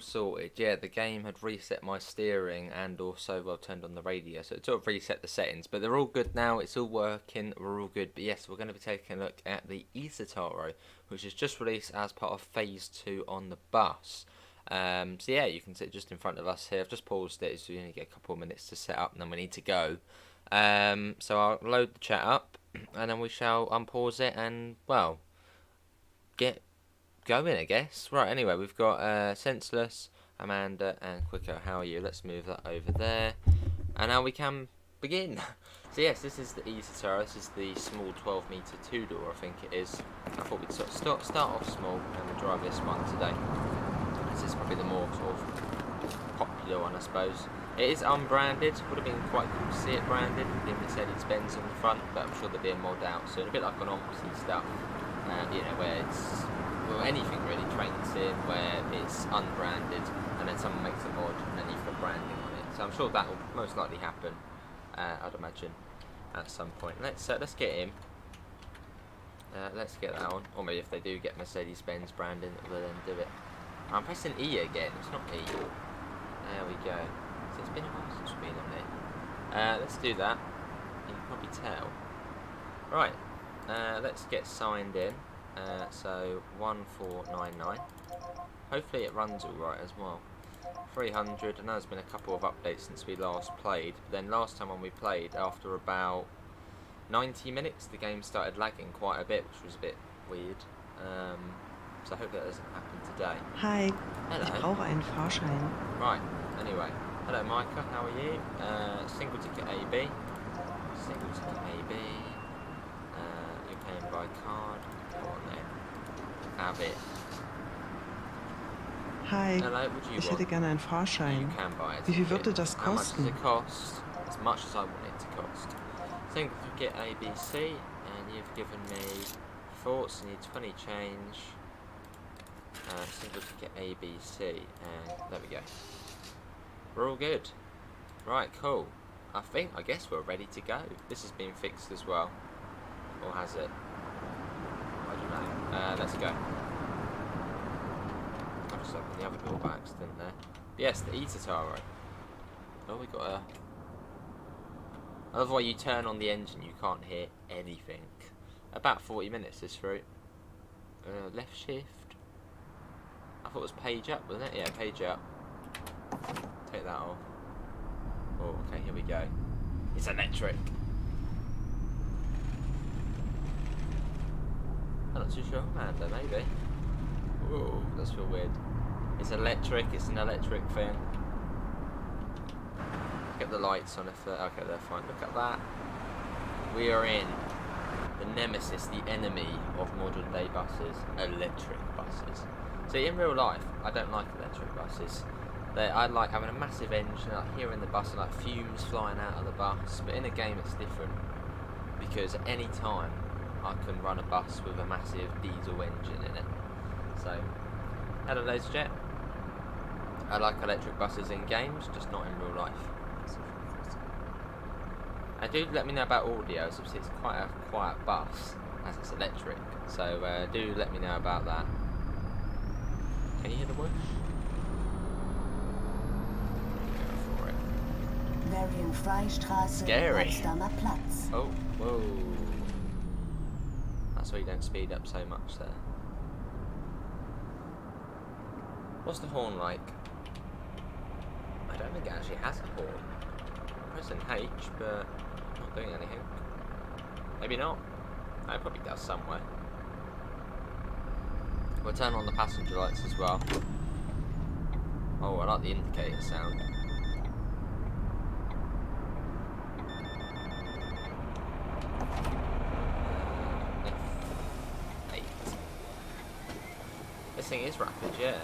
sorted. Yeah, the game had reset my steering and also, well, turned on the radio, so it sort of reset the settings. But they're all good now, it's all working, we're all good. But yes, we're going to be taking a look at the eCitaro, which is just released as part of Phase 2 on the bus. So yeah, you can see it just in front of us here. I've just paused it, so you only get a couple of minutes to set up and then we need to go. So I'll load the chat up and then we shall unpause it and, well, get going, I guess. Right, anyway, we've got Senseless, Amanda and Quicker. How are you? Let's move that over there. And now we can begin. So yes, this is the eCitaro. This is the small 12-metre two-door, I think it is. I thought we'd sort of start off small and we'll drive this one today. This is probably the more sort of popular one, I suppose. It is unbranded. Would have been quite cool to see it branded with the Mercedes-Benz on the front, but I'm sure there'll be a mod out soon. A bit like on Oxy stuff, you know, where it's, well, anything really, trains in, where it's unbranded and then someone makes a mod and then you've got branding on it. So I'm sure that will most likely happen, I'd imagine, at some point. Let's get him. Let's get that on. Or maybe if they do get Mercedes-Benz branding, they'll then do it. I'm pressing E again, it's not E. There we go. So it's been a while since we've been on it. Let's do that. You can probably tell. Right, let's get signed in. So 1499. Hopefully it runs alright as well. 300. I know there's been a couple of updates since we last played. But then last time when we played, after about 90 minutes, the game started lagging quite a bit, which was a bit weird. So I hope that doesn't happen today. Hi, Hello. ich brauche einen Fahrschein. Right, anyway. Hello Micah, how are you? Single ticket AB. Single ticket AB. You're paying by card. Go on then. Have it. Hi, Hello, what do you ich want? hätte gerne einen You Fahrschein. can buy it. Wie viel würde das How much does kosten? it cost? As much as I want it to cost. Single ticket ABC, and you've given me thoughts, you need 20 change. Single ticket ABC, and there we go. We're all good. Right, cool. I guess we're ready to go. This has been fixed as well. Or has it? I don't know. Let's go. I've just opened the other door by accident there. Yes, the eCitaro. Oh, we got a... I love why you turn on the engine, you can't hear anything. About 40 minutes this route. Left shift. I thought it was page up, wasn't it? Yeah, page up. Take that off. Oh, okay, here we go. It's electric. I'm not too sure, Amanda, maybe. Whoa, does feel weird. It's electric, it's an electric thing. Get the lights on if they're, okay, they're fine. Look at that. We are in the nemesis, the enemy of modern day buses, electric buses. See, in real life, I don't like electric buses. I like having a massive engine, like hearing the bus, and like fumes flying out of the bus. But in a game, it's different because at any time I can run a bus with a massive diesel engine in it. So, hello, ladies and gents. I like electric buses in games, just not in real life. And do let me know about audio. So it's quite a quiet bus as it's electric. So do let me know about that. Can you hear the whoosh? Go for it. Marienfreistraße, Scary. Potsdamer Platz. Oh, whoa. That's why you don't speed up so much there. What's the horn like? I don't think it actually has a horn. I'm pressing H, but not doing anything. Maybe not. No, it probably does somewhere. We'll turn on the passenger lights as well. Oh, I like the indicator sound. F8. This thing is rapid, yeah.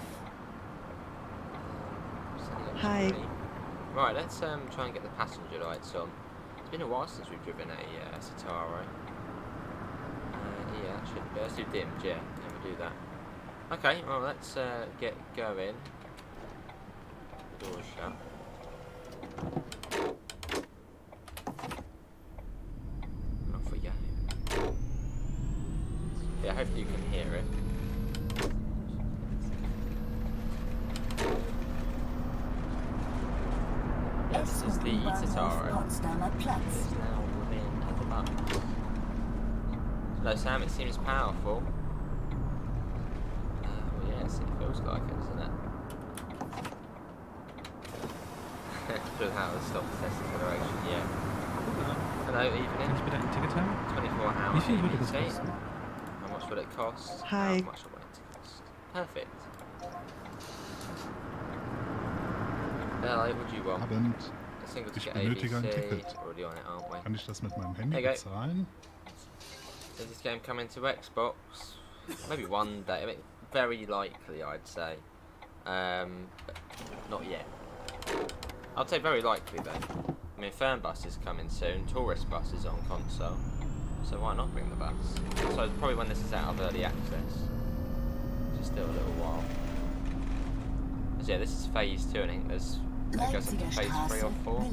Hi. Right, let's try and get the passenger lights on. It's been a while since we've driven a Citaro. Yeah, that should be. Let's do dimmed, yeah. Yeah, we'll do that. Okay, well, let's get going. Door shut. Off we go. Yeah, hopefully you can hear it. eCitaro is now within the bus. Hello Sam, it seems powerful. Well yes, it feels like it, doesn't it? Should have a stop test acceleration, yeah. Hello, evening. Kann ich bitte ein Ticket haben? 24 hours. Wie viel würde das kosten? How much will it cost? Hi. How much will it cost? Perfect. Hello, what do you want? Abend. A single Ich ticket benötige ein ABC. Ticket. Already on it, aren't we? Kann ich das mit meinem Handy There you go. bezahlen? Does this game come into Xbox? Maybe one day. I mean, very likely, I'd say. But not yet. I'd say very likely though. I mean, Fernbus is coming soon. Tourist Bus is on console. So why not bring the bus? So probably when this is out of early access. Which is still a little while. Because yeah, this is phase 2. I think there's. I think it goes up to phase 3 or 4.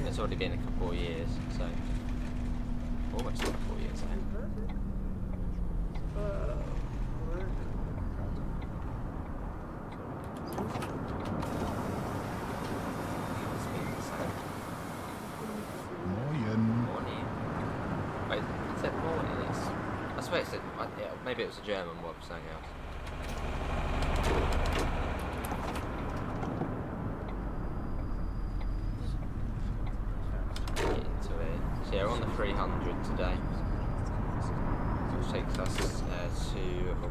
It's already been a couple of years, so almost a couple of years. I think. Moin. Morning. Wait, it said morning. I swear it said. Yeah, maybe it was a German word for something else. Get into it. So yeah, we're on the 300 today. Which takes us to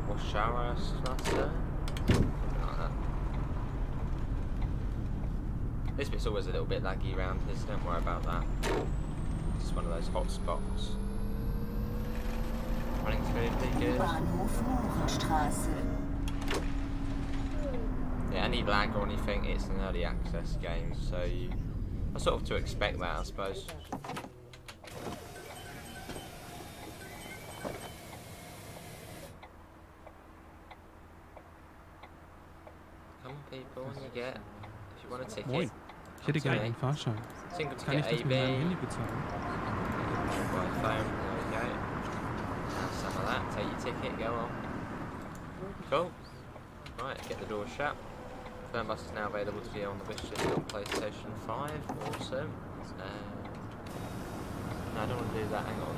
Warschauerstrasse. Something like that. This bit's always a little bit laggy around here, so don't worry about that. Just one of those hot spots. Running smoothly, good. Yeah, any lag or anything, it's an early access game, so you are sort of to expect that, I suppose. Come on, people, when you get, if you want a ticket. Moin. Ich hätte gerne einen Fahrschein. Single Kann ich ticket das mit meinem AB. Handy bezahlen? Mobile phone, there we go. Have some of that, take your ticket, go on. Cool. Right, get the door shut. Fernbus is now available to view on the wishlist on PlayStation 5. Awesome. No, I don't want to do that, hang on.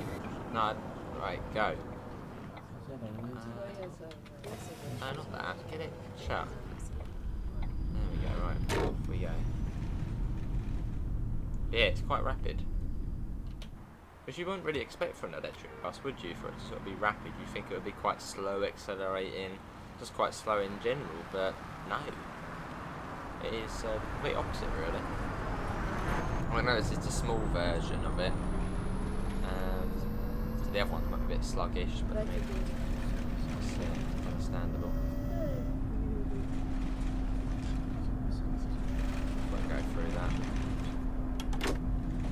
No, right, go. No, not that. Get it shut. There we go, right, off we go. Yeah, it's quite rapid. Which you wouldn't really expect for an electric bus, would you? For it to sort of be rapid, you think it would be quite slow accelerating, just quite slow in general, but no. It is the complete opposite, really. I know this is a small version of it. So the other ones might be a bit sluggish, but I mean, it's understandable. Won't go through that.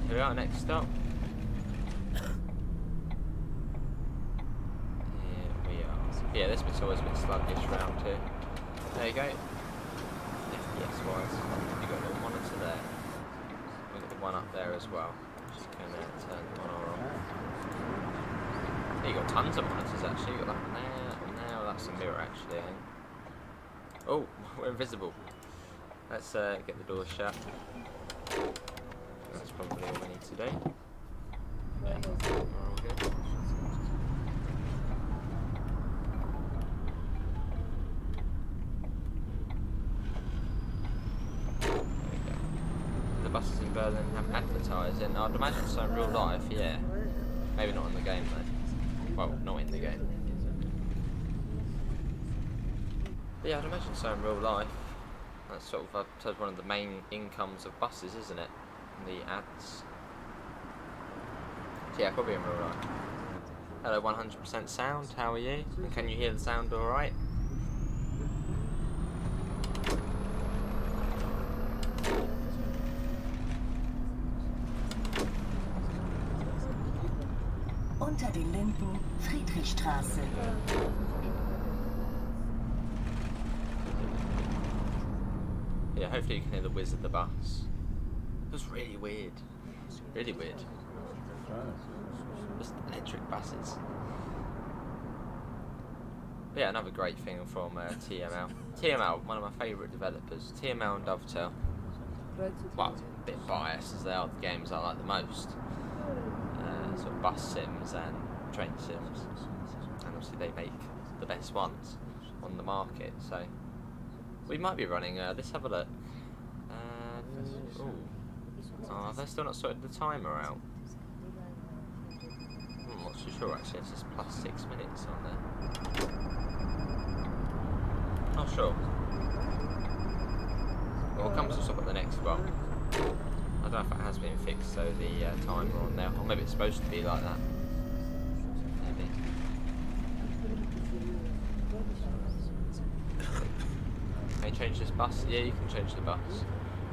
Here we are, next stop. Yeah, this bit's always a bit sluggish round here. There you go. FPS wise, you've got a little monitor there. We've got the one up there as well, which you can turn on or off. Yeah, you've got tons of monitors actually. You've got that one there, well, that's a mirror actually, I think. Oh, we're invisible. Let's get the door shut. That's probably all we need to do. Yeah, we're all good. Buses in Berlin have advertising. I'd imagine so in real life, yeah. Maybe not in the game though. Well, not in the game. But yeah, I'd imagine so in real life. That's sort of one of the main incomes of buses, isn't it? The ads. So yeah, probably in real life. Hello, 100% sound. How are you? And can you hear the sound all right? Unter den Linden, Friedrichstraße. Yeah, hopefully you can hear the whiz of the bus. It was really weird. Really weird. Just electric buses. But yeah, another great thing from TML. TML, one of my favourite developers. TML and Dovetail. Well, bit biased, as they are the games I like the most. Sort of bus sims and train sims, and obviously they make the best ones on the market. So we might be running. Let's have a look. Oh, they're still not sorted the timer out. I'm not too sure actually. It's just plus 6 minutes on there. Not sure. Well, we'll come to stop at the next one. I don't know if it has been fixed, so the timer on there, or maybe it's supposed to be like that. Maybe. Can you change this bus? Yeah, you can change the bus.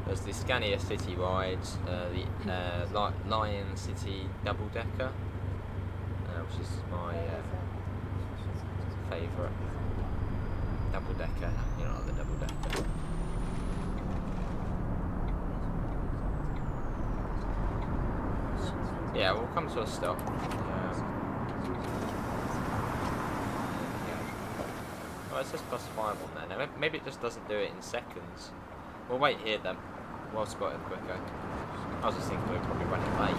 There's the Scania Citywide, the Lion City Double Decker, which is my favourite. Double Decker, you know, the Double Decker. Yeah, we'll come to a stop. Oh, it says plus 5 on there. Now, maybe it just doesn't do it in seconds. We'll wait here then. We'll spot it quicker. I was just thinking we were probably running late.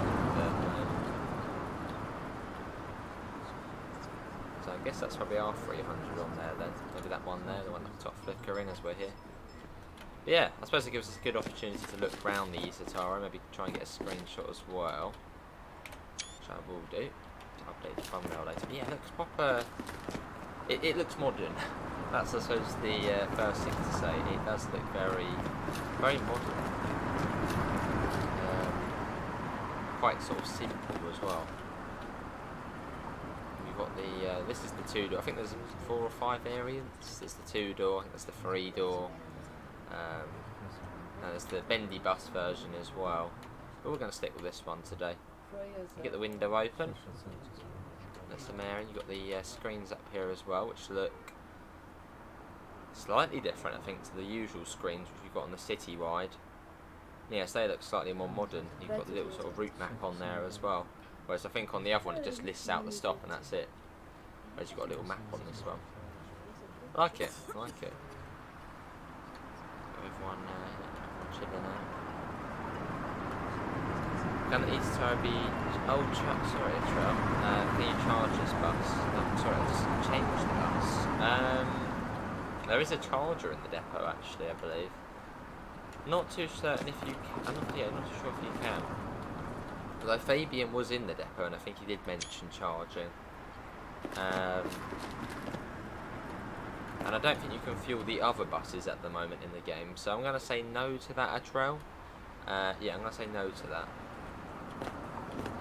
So I guess that's probably our 300 on there then. Maybe that one there, the one at the top flickering as we're here. But yeah, I suppose it gives us a good opportunity to look around the eCitaro, maybe try and get a screenshot as well. Which I will do. To update the thumbnail later. But yeah, it looks proper. It looks modern. That's I suppose the first thing to say. It does look very, very modern. Quite sort of simple as well. We've got the this is the 2-door. I think there's 4 or 5 variants. There's the 2-door. I think there's the 3-door. And there's the bendy bus version as well. But we're going to stick with this one today. You get the window open. There's some air, and you've got the screens up here as well, which look slightly different, I think, to the usual screens which you've got on the Citywide. Yes, they look slightly more modern. You've got the little sort of route map on there as well. Whereas I think on the other one it just lists out the stop and that's it. Whereas you've got a little map on this one. I like it, I like it. Everyone chilling out. Can the eCitaro be... Oh, sorry, Trail. Can you charge this bus? No, sorry, I just changed the bus. There is a charger in the depot, actually, I believe. Not too certain if you can. I'm not too sure if you can. Although Fabian was in the depot, and I think he did mention charging. And I don't think you can fuel the other buses at the moment in the game, so I'm going to say no to that, Atrell. Yeah, I'm going to say no to that.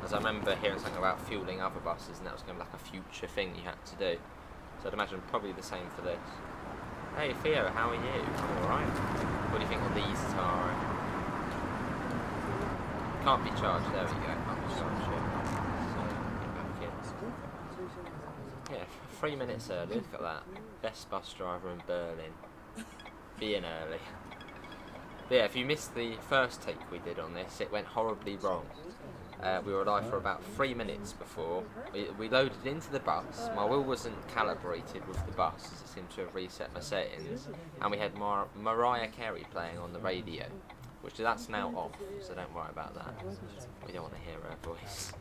As I remember hearing something about fueling other buses, and that was going to be like a future thing you had to do. So I'd imagine probably the same for this. Hey Theo, how are you? I'm alright. What do you think of the eCitaro? Can't be charged, there we go. Can't be charged yet. So, get back in. Yeah, 3 minutes early, look at that. Best bus driver in Berlin. Being early. But yeah, if you missed the first take we did on this, it went horribly wrong. We were live for about 3 minutes before. We loaded into the bus. My wheel wasn't calibrated with the bus, as it seemed to have reset my settings. And we had Mariah Carey playing on the radio, which that's now off, so don't worry about that. We don't want to hear her voice.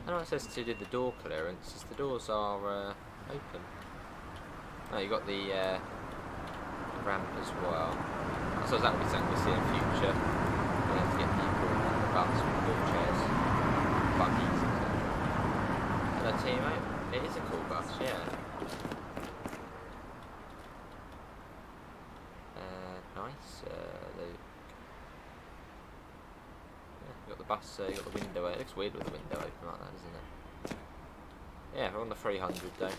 I know it says to do the door clearance, as the doors are open. Oh, you got the ramp as well. I suppose that would be something we'll see in the future. We'll have to get people on the bus with wheelchairs, buggies, etc. Hello Timo, it is a cool bus, yeah. Nice, you got the bus, you got the window, it looks weird with the window open like that, doesn't it? Yeah, we're on the 300 though.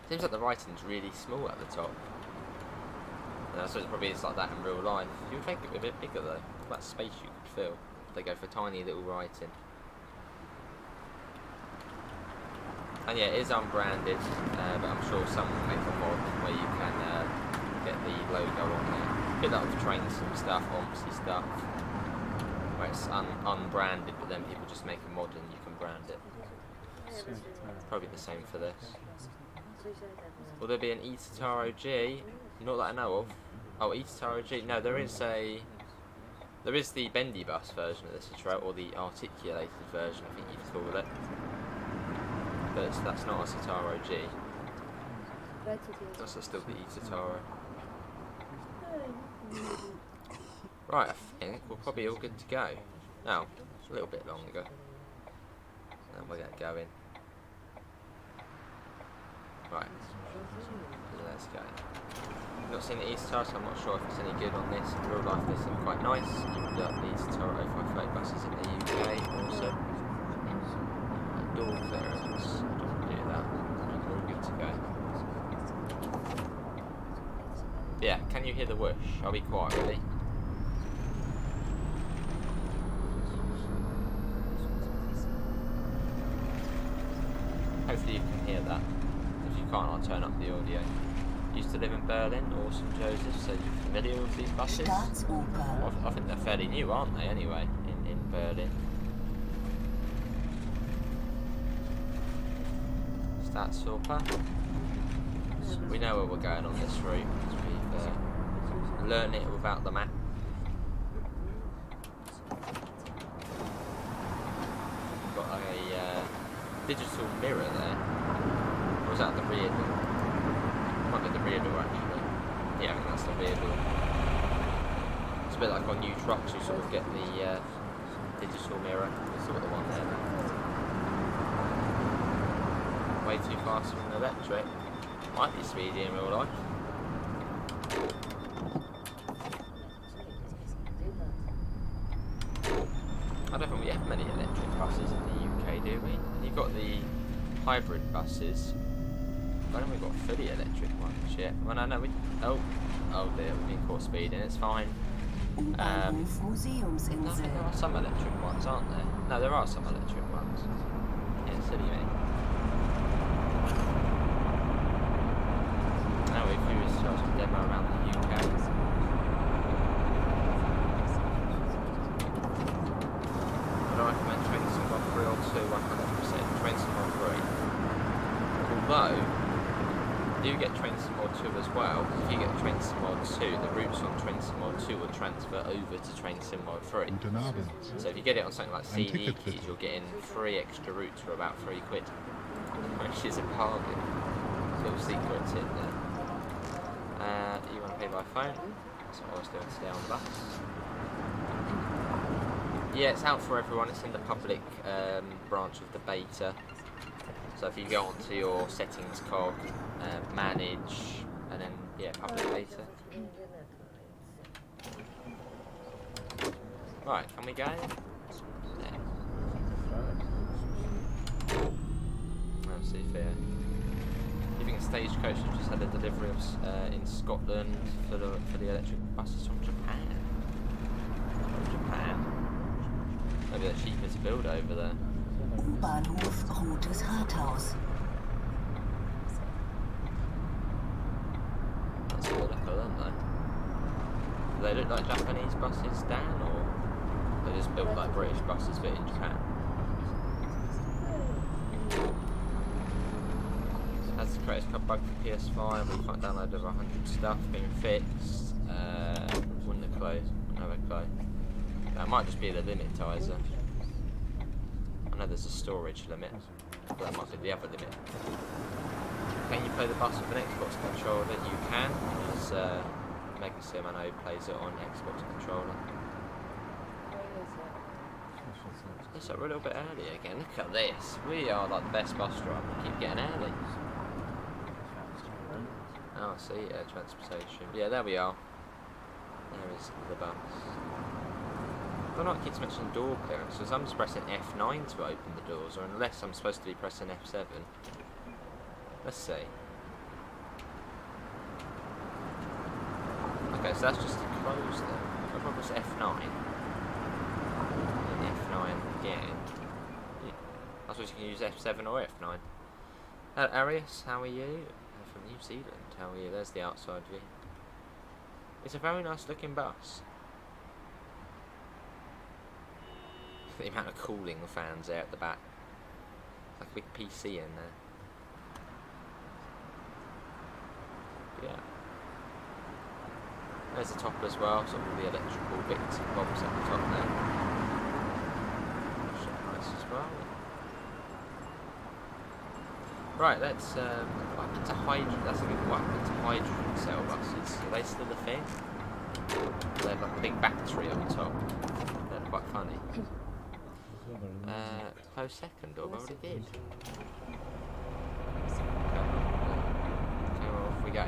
Seems like the writing's really small at the top. And I suppose it probably is like that in real life. You would think it would be a bit bigger though. All that space you could fill. They go for tiny little writing. And yeah, it is unbranded, but I'm sure someone will make a mod where you can get the logo on there. A bit like with trains and stuff, Ompsy stuff, where it's unbranded, but then people just make a mod and you can brand it. Probably the same for this. Will there be an eCitaro G? Not that I know of. Oh, eCitaro G. No, there is the bendy bus version of this eCitaro, or the articulated version, I think you'd call it. But that's not a eCitaro G. That's still the eCitaro. Right, I think we're probably all good to go. Now, a little bit longer. And we're gonna go in. Right, let's go. I've not seen the eCitaro, so I'm not sure if it's any good on this. In real life, they seem quite nice. You've got the eCitaro 0530 buses in the UK, also. Door clearance, don't do that. We're all good to go. Yeah, can you hear the whoosh? I'll be quiet, really. Hopefully you can hear that. If you can't, I'll turn up the audio. Used to live in Berlin or St. Joseph, so you're familiar with these buses? Well, I think they're fairly new, aren't they, anyway, in Berlin. Staatsoper. We know where we're going on this route, because we've learned it without the map. We've got a digital mirror there. Or is that the rear door? Might be the rear door actually. Yeah, I think that's the rear door. It's a bit like on new trucks, you sort of get the digital mirror. It's sort of the one there. Way too fast for an electric. Might be speedy in real life. I don't think we have many electric buses in the UK, do we? You've got the hybrid buses. I don't think we've got fully electric ones yet. Well, no, we... Oh dear, we've been caught speeding, it's fine. No, I think there are some electric ones, aren't there? No, there are some electric ones. Yeah, silly me. Now we've used some demo around the UK. I recommend Train Symbol 3 or 2 100%. Train Symbol 3. Although, you do get Train Symbol 2 as well. If you get Train Symbol 2, the routes on Train Symbol 2 will transfer over to Train Symbol 3. So if you get it on something like CD keys, you're getting 3 extra routes for about £3, which is a bargain. Little secrets in there. You want to pay by phone? That's what I was doing today on the bus. Yeah, it's out for everyone. It's in the public branch of the beta. So if you go onto your settings cog, manage, and then yeah, public beta. Right, can we go? Yeah. Let's see if Living Stagecoach has just had a delivery of, in Scotland for the electric buses from Japan. Maybe they're cheaper to build over there. U-Bahnhof Rotes Rathaus. That's what they look like, aren't they? Do they look like Japanese buses, Dan, or they just built like British buses but in Japan? Has the creators cut bug for PS5, we can't download over 100 stuff being fixed. Wouldn't have closed, wouldn't have a clue. That might just be the limitizer. I know there's a storage limit, but that might be the other limit. Can you play the bus with an Xbox controller? You can, because Mega Sim I know plays it on Xbox controller. So we're a little bit early again. Look at this. We are like the best bus driver. We keep getting early. Oh, I see. Transportation. Yeah, there we are. There is the bus. I don't know, it keeps mentioning door clearance, because I'm just pressing F9 to open the doors, or unless I'm supposed to be pressing F7. Let's see. Okay, so that's just to close them. I'll probably press F9. And F9 again. Yeah. I suppose you can use F7 or F9. Arius, how are you? From New Zealand, how are you? There's the outside view. It's a very nice looking bus. The amount of cooling fans there at the back. Like a big PC in there. Yeah. There's the top as well, sort of all the electrical bits and bobs at the top there. Nice as well. Right, let's what happened to hydrogen? That's a good one. What happened to hydrogen cell buses? Are they still a thing? They have like a big battery on top. They're quite funny. Close second door, we already did. Okay, well, off we go.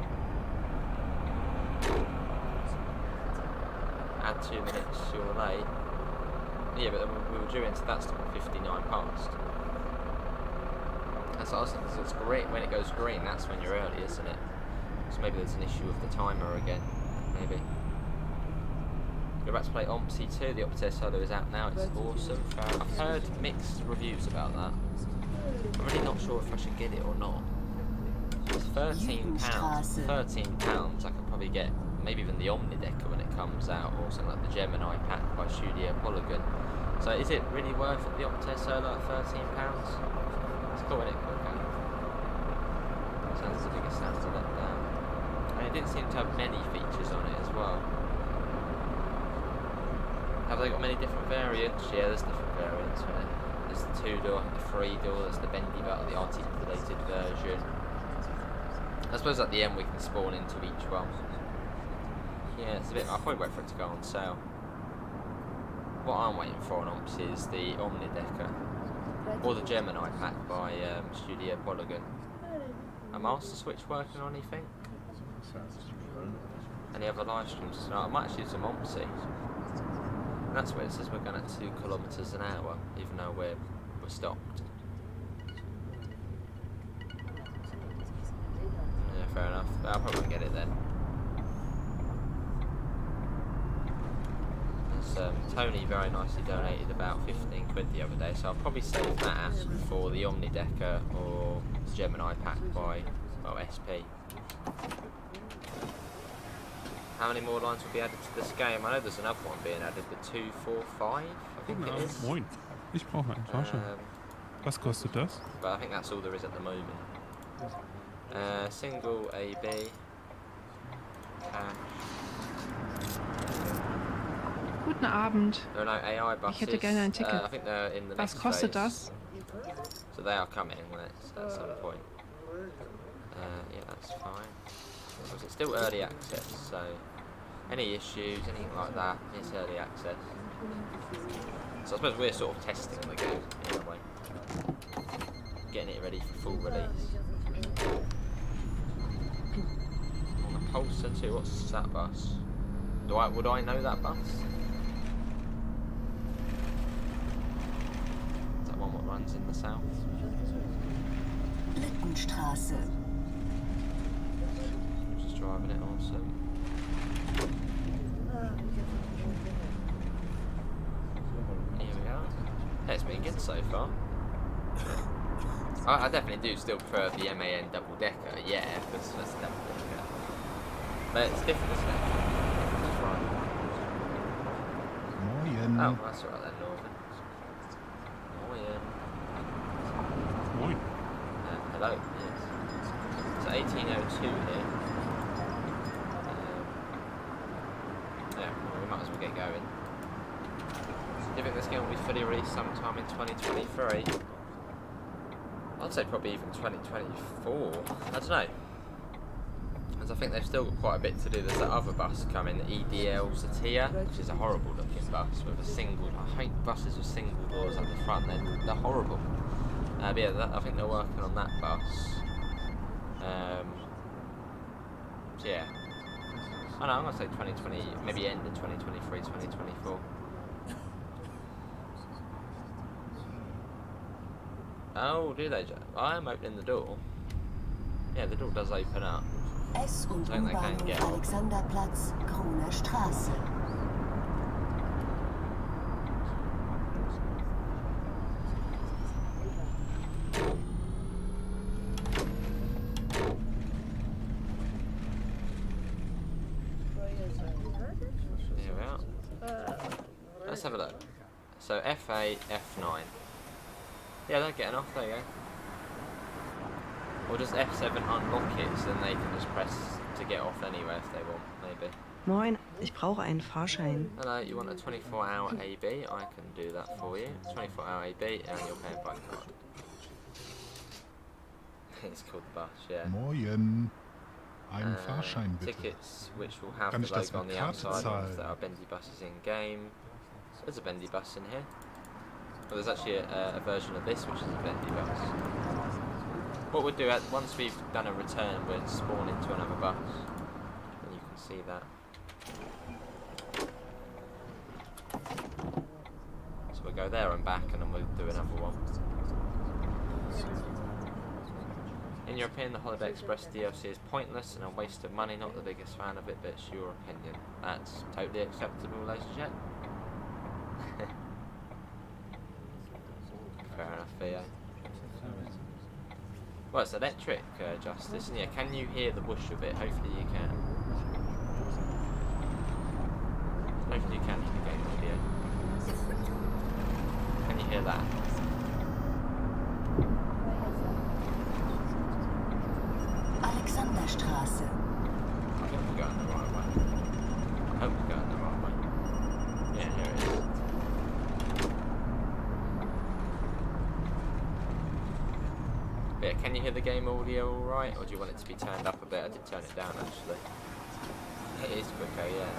Add 2 minutes, you're late. Yeah, but we were due into that stop at 59 past. That's what I was thinking, so it's great when it goes green, that's when you're early, isn't it? So maybe there's an issue with the timer again, maybe. We're about to play Ompsy 2, the Optare Solo is out now, it's awesome. I've heard mixed reviews about that. I'm really not sure if I should get it or not. It's £13. £13, I could probably get maybe even the Omnidecker when it comes out, or something like the Gemini pack by Studio Polygon. So is it really worth it, the Optare Solo at £13? It's cool, isn't it? Okay. Sounds the biggest sound to let down. And it didn't seem to have many features on it as well. Have they got many different variants? Yeah, there's different variants, isn't it? There's the 2-door, the 3-door, there's the bendy button, the articulated version. I suppose at the end we can spawn into each one. Yeah, it's a bit. I'll probably wait for it to go on sale. What I'm waiting for on Omps is the Omnidecker or the Gemini pack by Studio Polygon. A Master Switch working on anything? Any other live streams tonight? I might actually do some Ompsy. And that's where it says we're going at 2 kilometres an hour, even though we're stopped. Yeah, fair enough. I'll probably get it then. Tony very nicely donated about 15 quid the other day, so I'll probably save that for the Omnidecker or Gemini pack by, well, SP. How many more lines will be added to this game? I know there's another one being added, the 245, I think it is. Moin. Ich brauche einen Fahrschein. Was kostet das? But I think that's all there is at the moment. Single AB. Cash. Guten Abend. There are no AI buses. Ich hätte gerne ein Ticket. I think they're in the Was next kostet phase. das? So they are coming when it's at some point. Yeah, that's fine. It's still early access, so any issues, anything like that, it's early access. So I suppose we're sort of testing the game in a way, getting it ready for full release. On the Pulsar 2, what's that bus? Would I know that bus? Is that one what runs in the south? Littenstraße. Just driving it awesome. Here we are. Hey, it's been good so far. I definitely do still prefer the MAN double decker, yeah, because that's a double decker. But it's different, isn't it? That's right. Oh, that's alright then, Northern. Moin. Hello, yes. So 1802 here. Yeah, well, we might as well get going. Do you think this game will be fully released sometime in 2023? I'd say probably even 2024. I don't know. Because I think they've still got quite a bit to do. There's that other bus coming, the EDL Zatia, which is a horrible looking bus with a single. I hate buses with single doors at the front. They're horrible. But yeah, I think they're working on that bus. So yeah. I know, I'm going to say 2020, maybe end of 2023, 2024. Oh, do they? I am opening the door. Yeah, the door does open up. S- und I think they can U-Bahnhof get. Alexanderplatz, Kroner Straße. Here we are. Let's have a look. So F8, F9. Yeah, they're getting off, there you go. Or just F7 unlock it so then they can just press to get off anyway if they want, maybe. Moin, ich brauche einen Fahrschein. Hello, you want a 24-hour AB? I can do that for you. 24-hour AB and you're paying by card. It's called the bus, yeah. Moin. Einen Fahrschein bitte. Tickets which will have Kann the ich das logo on mit the Karte outside zahlen? if there are bendy buses in game. So there's a bendy bus in here. Well, there's actually a version of this which is a bendy bus. What we'll do, once we've done a return, we'll spawn into another bus. And you can see that. So we'll go there and back and then we'll do another one. In your opinion, the Holiday Express DLC is pointless and a waste of money. Not the biggest fan of it, but it's your opinion. That's totally acceptable, ladies and gents. Fair enough, Theo. Well, it's electric, Justice, and yeah, can you hear the whoosh of it? Hopefully you can. Hopefully you can hear the game audio. Can you hear that? Alexanderstraße. I think we're going the right way. I hope we're going the right way. Yeah, here it is. But yeah, can you hear the game audio alright, or do you want it to be turned up a bit? I did turn it down actually. It is quicker, yeah.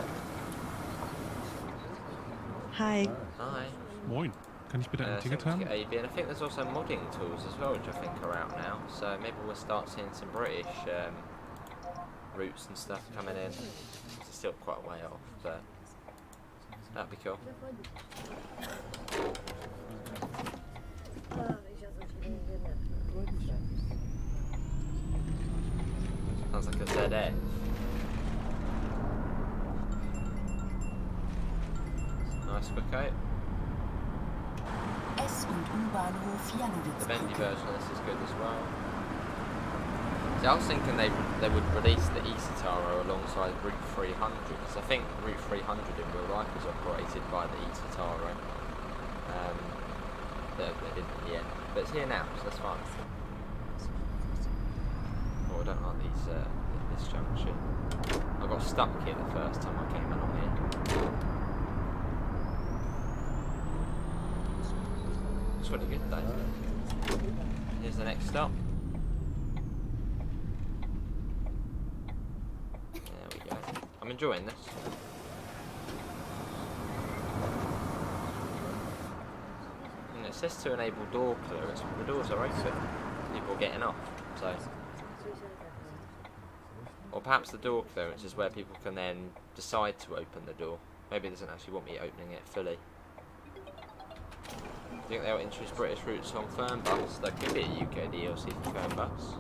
Hi. Hi. Moin. Kann ich bitte ein So Ticket to haben? get AB, and I think there's also modding tools as well, which I think are out now. So maybe we'll start seeing some British routes and stuff coming in. It's still quite a way off, but that'd be cool. Sounds like a ZF. Nice quick out. S- und U-Bahnhof The bendy Janowitzbrücke. version of this is good as well. See, I was thinking they would release the eCitaro alongside Route 300, because I think Route 300 in real life is operated by the eCitaro. They didn't in the end, but it's here now, so that's fine. Oh, I don't like these this junction. I got stuck here the first time I came along here. It's really good though. Here's the next stop. There we go. I'm enjoying this. And it says to enable door clearance. The doors are open. People are getting off. So, or perhaps the door clearance is where people can then decide to open the door. Maybe it doesn't actually want me opening it fully. I think they'll introduce British routes on Fernbus. There could be a UK DLC for Fernbus.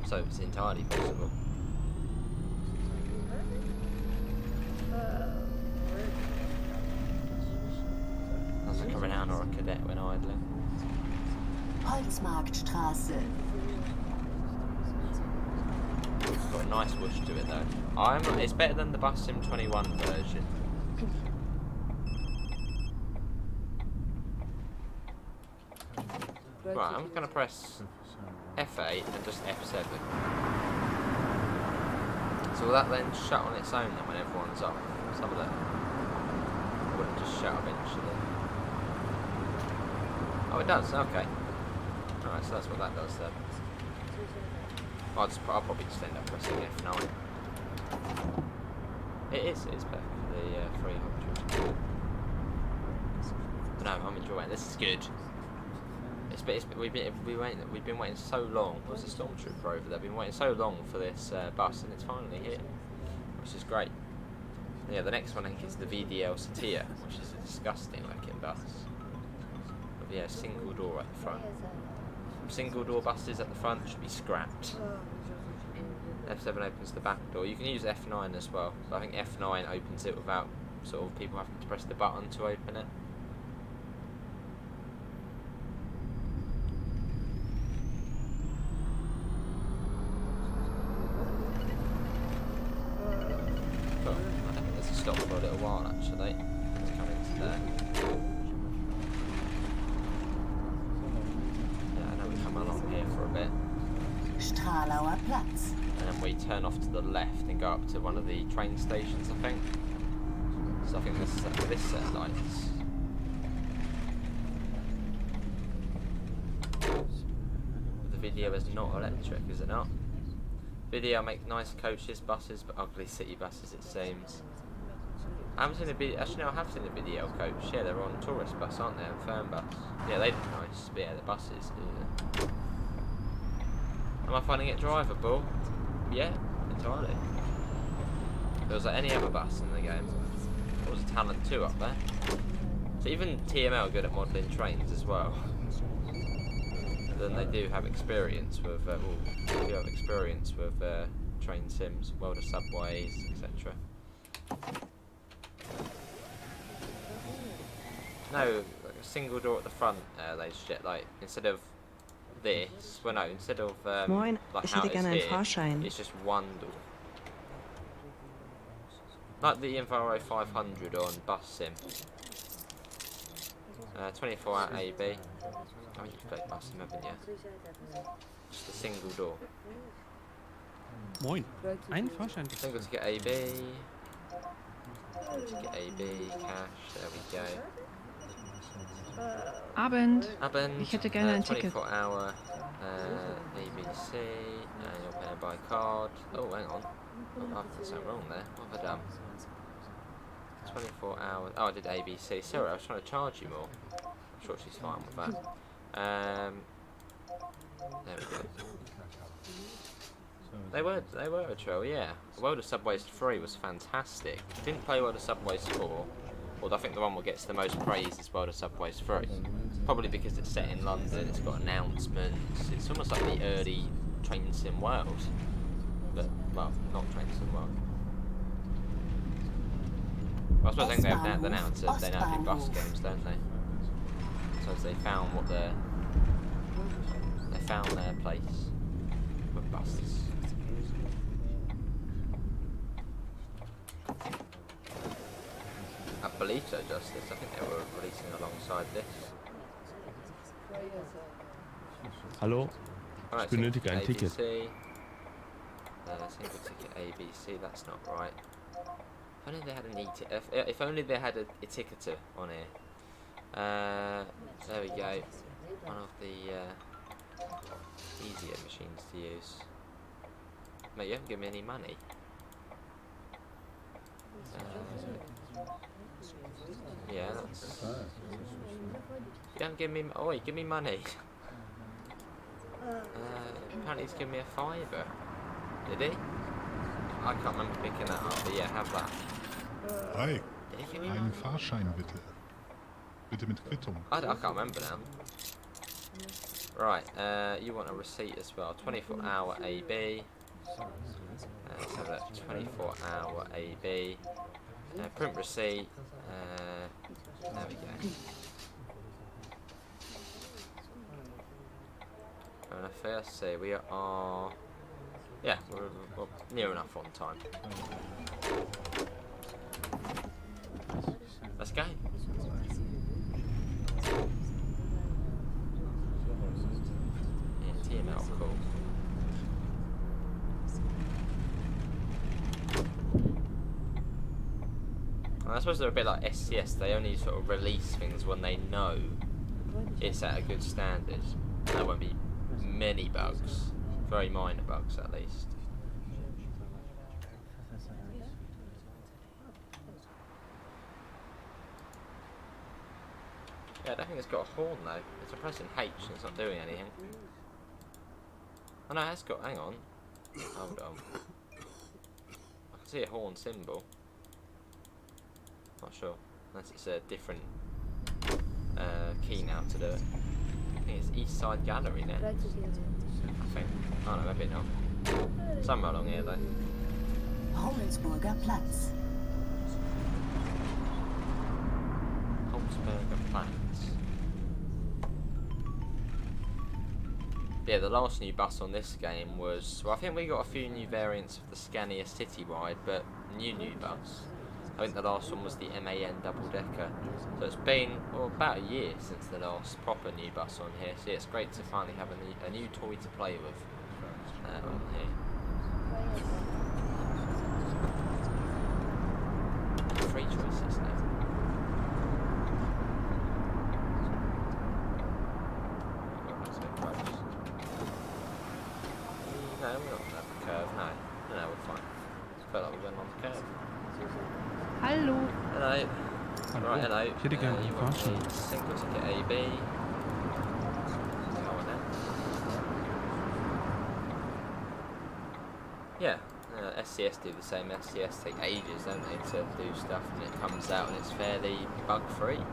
So it's entirely possible. That's like a renown or a cadet when idling. Holzmarktstraße. Got a nice whoosh to it though. It's better than the Bus Sim 21 version. Right, I'm going to press F8 and just F7. So will that then shut on its own then when everyone's up? Some of them wouldn't just shut eventually. Oh, it does, okay. Alright, so that's what that does then. I'll probably just end up pressing F9. It is perfectly 300. But no, I'm enjoying it. This is good. We've been waiting so long. There's a stormtrooper over there. We've been waiting so long for this bus, and it's finally here, which is great. And yeah, the next one I think is the VDL Satia, which is a disgusting looking bus. But yeah, single door at the front. Single door buses at the front should be scrapped. F7 opens the back door. You can use F9 as well, but I think F9 opens it without sort of people having to press the button to open it. Cool. I think there's a stop for a little while actually. Let's come into there. Yeah, I know we come along here for a bit. Karlauer Platz. And then we turn off to the left and go up to one of the train stations, I think. So I think this set of lights. The video is not electric, is it not? Video make nice coaches, buses, but ugly city buses, it seems. I haven't seen a video. Actually, no, I have seen a video coach. Yeah, they're on a tourist bus, aren't they? And fern bus. Yeah, they look nice. But yeah, the buses. Ugh. Am I finding it drivable? Yeah, entirely. If there was like any other bus in the game. There was a Talent 2 up there. So even TML are good at modelling trains as well. And then they do have experience with. Train sims, world of subways, etc. No, like a single door at the front, they shit, like, instead of this, well no, instead of, Moin, like ich how hätte it's gerne einen here, Fahrschein. it's just one door. Like the Enviro 500 on Bus Sim. 24 hour AB. Oh, you've played Bus Sim, haven't you? Just a single door. Moin. Einen Fahrschein. Single ticket AB. Ticket AB, cash, there we go. Abend. Abend, Ich hätte gerne ein 24 Ticket. hour ABC, and you're paying by card. Oh, hang on. Oh, I've done something wrong there. What have I done? 24 hours. Oh, I did ABC. Sorry, I was trying to charge you more. I'm sure she's fine with that. There we go. They were a troll, yeah. World of Subways 3 was fantastic. Didn't play World of Subways 4, although I think the one that gets the most praise is World of Subways 3. Probably because it's set in London, it's got announcements, it's almost like the early Train Sim world. But, well, not Train Sim world. Well, I suppose I think they now do bus games, don't they? So they found their place with buses. I believe so, Justice. I think they were releasing alongside this. Hallo? Right, Ich benötige ein Ticket. Single ticket ABC, that's not right. If only they had an if only they had a ticketer on here. There we go. One of the easier machines to use. Mate, you haven't given me any money. Yeah, that's... You haven't given me... Oh, give me money. Apparently he's given me a fiver. Did he? I can't remember picking that up, but yeah, have that. Hi, Did he give me einen money? Fahrschein bitte. Bitte mit Quittung. I can't remember now. Right, you want a receipt as well. 24 hour AB. Let's have that 24 hour AB. Print receipt. There we go. And I first say we are. Yeah, we're near enough on time. Let's go. Yeah, TML, cool. And I suppose they're a bit like SCS, they only sort of release things when they know it's at a good standard. And there won't be many bugs, very minor bugs at least. Yeah, I don't think it's got a horn though. It's a pressing H and it's not doing anything. Oh no, it's got, hang on. Hold on. I can see a horn symbol. Not sure. Unless it's a different key now to do it. I think it's East Side Gallery next. I think. Oh no, maybe not. Somewhere along here though. Holzburger Platz. Holzburger Platz. Yeah, the last new bus on this game was... Well, I think we got a few new variants of the Scania Citywide, but new bus. I think the last one was the MAN double-decker. So it's been about a year since the last proper new bus on here. So yeah, it's great to finally have a new toy to play with. on here. 3 choices now. Oh, that's a bit close. No, we're not on the curve. No, we're fine. Felt like we went on the curve. Hallo. Hello. Hallo. Right, hello. Ich hätte gerne You einen want Fahrschein. the single ticket AB. Go on then. Yeah, SCS do the same. SCS take ages, don't they, to do stuff, and it comes out and it's fairly bug-free.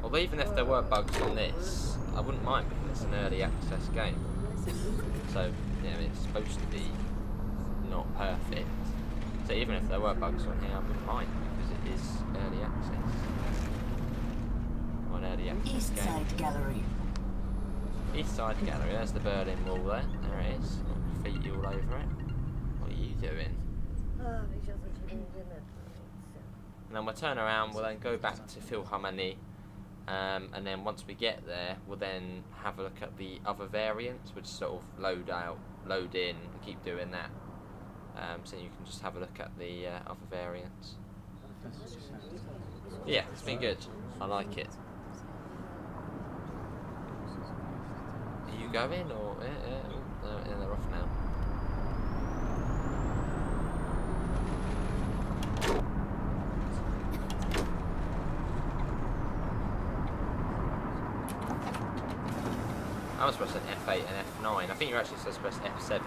Although even if there were bugs on this, I wouldn't mind because it's an early access game. So, yeah, it's supposed to be not perfect. So even if there were bugs on here, I wouldn't mind because it is early access. Or an early access East game. Side Gallery. East Side Gallery, there's the Berlin Wall there. There it is. Graffiti all over it. What are you doing? And then we'll turn around, we'll then go back to Philharmonie. And then once we get there, we'll then have a look at the other variants, which sort of load out, load in, and keep doing that. So you can just have a look at the other variants. Yeah, it's been good. I like it. Are you going or they're off now? I was pressing F8 and F9. I think you're actually supposed to press F7,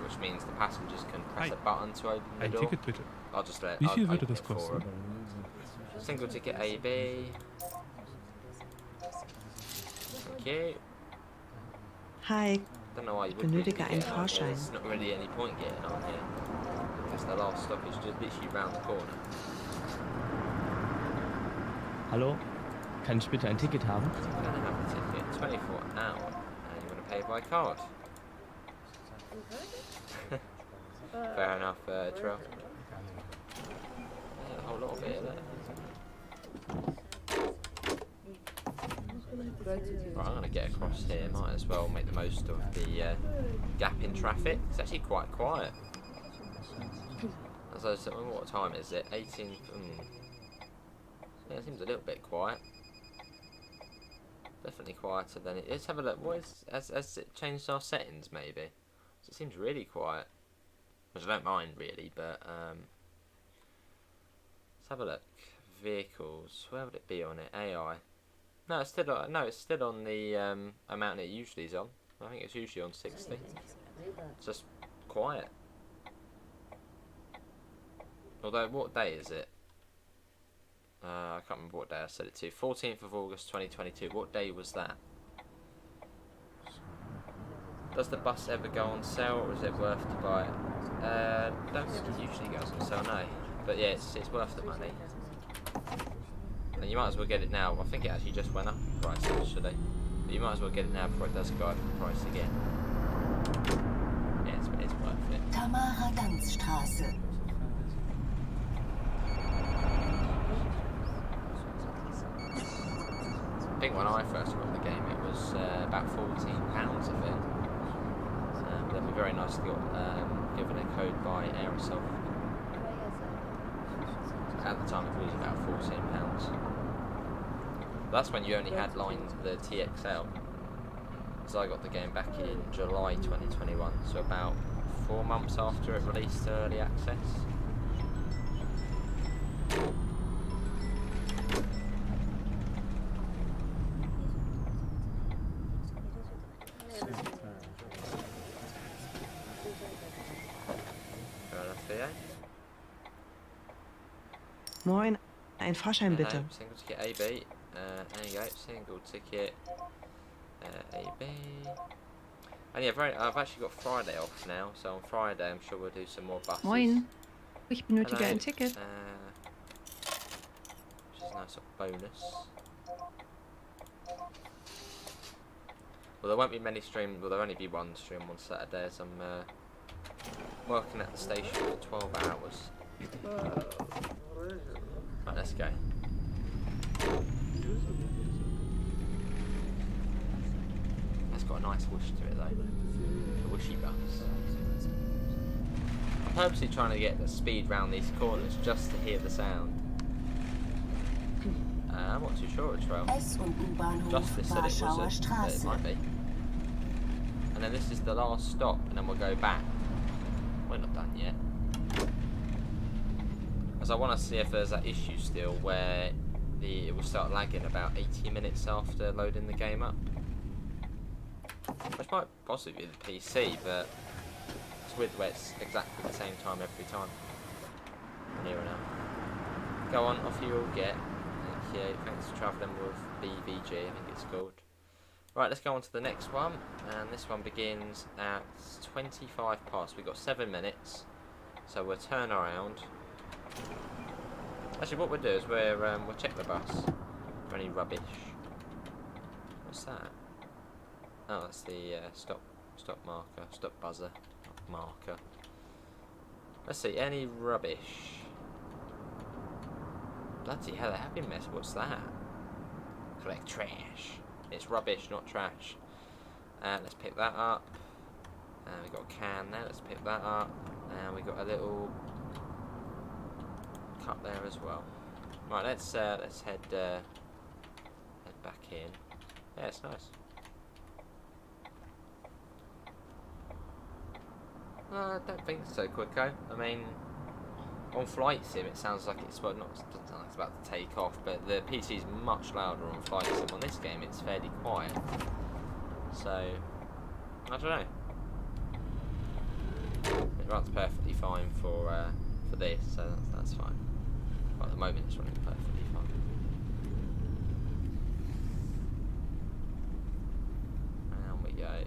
which means the passengers can press Hi. a button to open the Ein door. Ticket bitte. I'll just let Wie I'll viel würde open das it for kosten? 'em. Single ticket AB. Thank you. Hi, Don't know why you ich would really benötige be einen getting on here. Fahrschein. There's not really any point getting on here. Because the last stop is just literally round the corner. Hallo, kann ich bitte ein Ticket haben? I'm going to have a ticket, 24 hour, and you're going to pay by card. Fair enough, Trovo. Yeah, a whole lot of it there. Right, I'm going to get across here, might as well make the most of the gap in traffic. It's actually quite quiet. As I said, what time is it? 18. Yeah, it seems a little bit quiet. Definitely quieter than it. Let's have a look. What is has it changed our settings maybe? It seems really quiet. Which I don't mind really, but let's have a look. Vehicles. Where would it be on it? AI. No, it's still on, the amount it usually is on. I think it's usually on 60. It's just quiet. Although, what day is it? I can't remember what day I said it to. 14th of August 2022. What day was that? Does the bus ever go on sale, or is it worth to buy it? Don't think it usually goes on sale, no. But yeah, it's worth the money. And you might as well get it now. I think it actually just went up in price actually. But you might as well get it now before it does go up in price again. Yeah, it's worth it. Tamara Ganzstraße. I think when I first got the game it was about £14 I think. But then we very nicely got given a code by Aerosol. At the time it was about £14. That's when you only had the TXL. So I got the game back in July 2021, so about 4 months after it released to early access. Fair enough, yeah. Moin, ein Fahrschein bitte. Single ticket AB. There you go. Single ticket AB. And yeah, I've actually got Friday off now, so on Friday I'm sure we'll do some more buses. Moin. Ich benötige Hello. ein Ticket. Which is a nice little bonus. Well, there won't be many streams. Well, there'll only be one stream on Saturday as I'm working at the station for 12 hours. Right, let's go. it's got a nice whoosh to it though. The whooshy bus. I'm purposely trying to get the speed round these corners just to hear the sound. I'm not too sure it's rail. S- und U-Bahnhof Justice said it Warschauer wasn't, but it Straße. might be. And then this is the last stop, and then we'll go back. We're not done yet. As I want to see if there's that issue still where it will start lagging about 80 minutes after loading the game up. Which might possibly be the PC, but it's weird where it's exactly the same time every time. Near enough. Go on, off you all get. Thank you. Thanks for travelling with BVG, I think it's called. Right, let's go on to the next one. And this one begins at 25 past. We've got 7 minutes. So we'll turn around. Actually, what we'll do is we'll check the bus for any rubbish. What's that? Oh, that's the stop marker, stop buzzer marker. Let's see, any rubbish. Bloody hell, that been mess. What's that? Collect trash. It's rubbish, not trash. Let's pick that up. We've got a can there. Let's pick that up. And we got a little cup there as well. Right, let's head back in. Yeah, it's nice. I don't think it's so quick, though. I mean, on Flight Sim it sounds like it's doesn't sound like it's about to take off, but the PC is much louder on Flight Sim. On this game, it's fairly quiet. So, I don't know. It runs perfectly fine for this, so that's fine. Well, at the moment, it's running perfectly fine. And we go.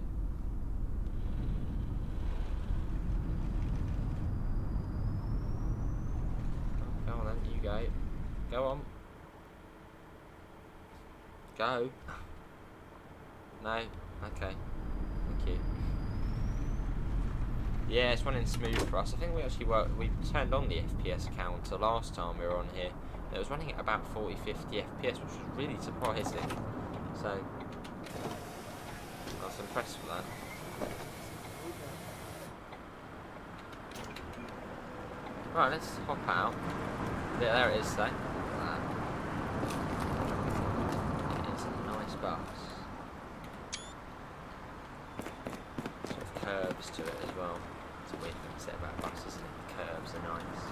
Go on then, you go. Go on. Go. No? Okay. Thank you. Yeah, it's running smooth for us. I think we turned on the FPS counter last time we were on here. And it was running at about 40-50 FPS, which was really surprising. So, I was impressed with that. Right, let's hop out. Yeah, there it is, though. It's a nice bus. Sort of curves to it as well. It's a weird thing to say about buses, isn't it? The curves are nice.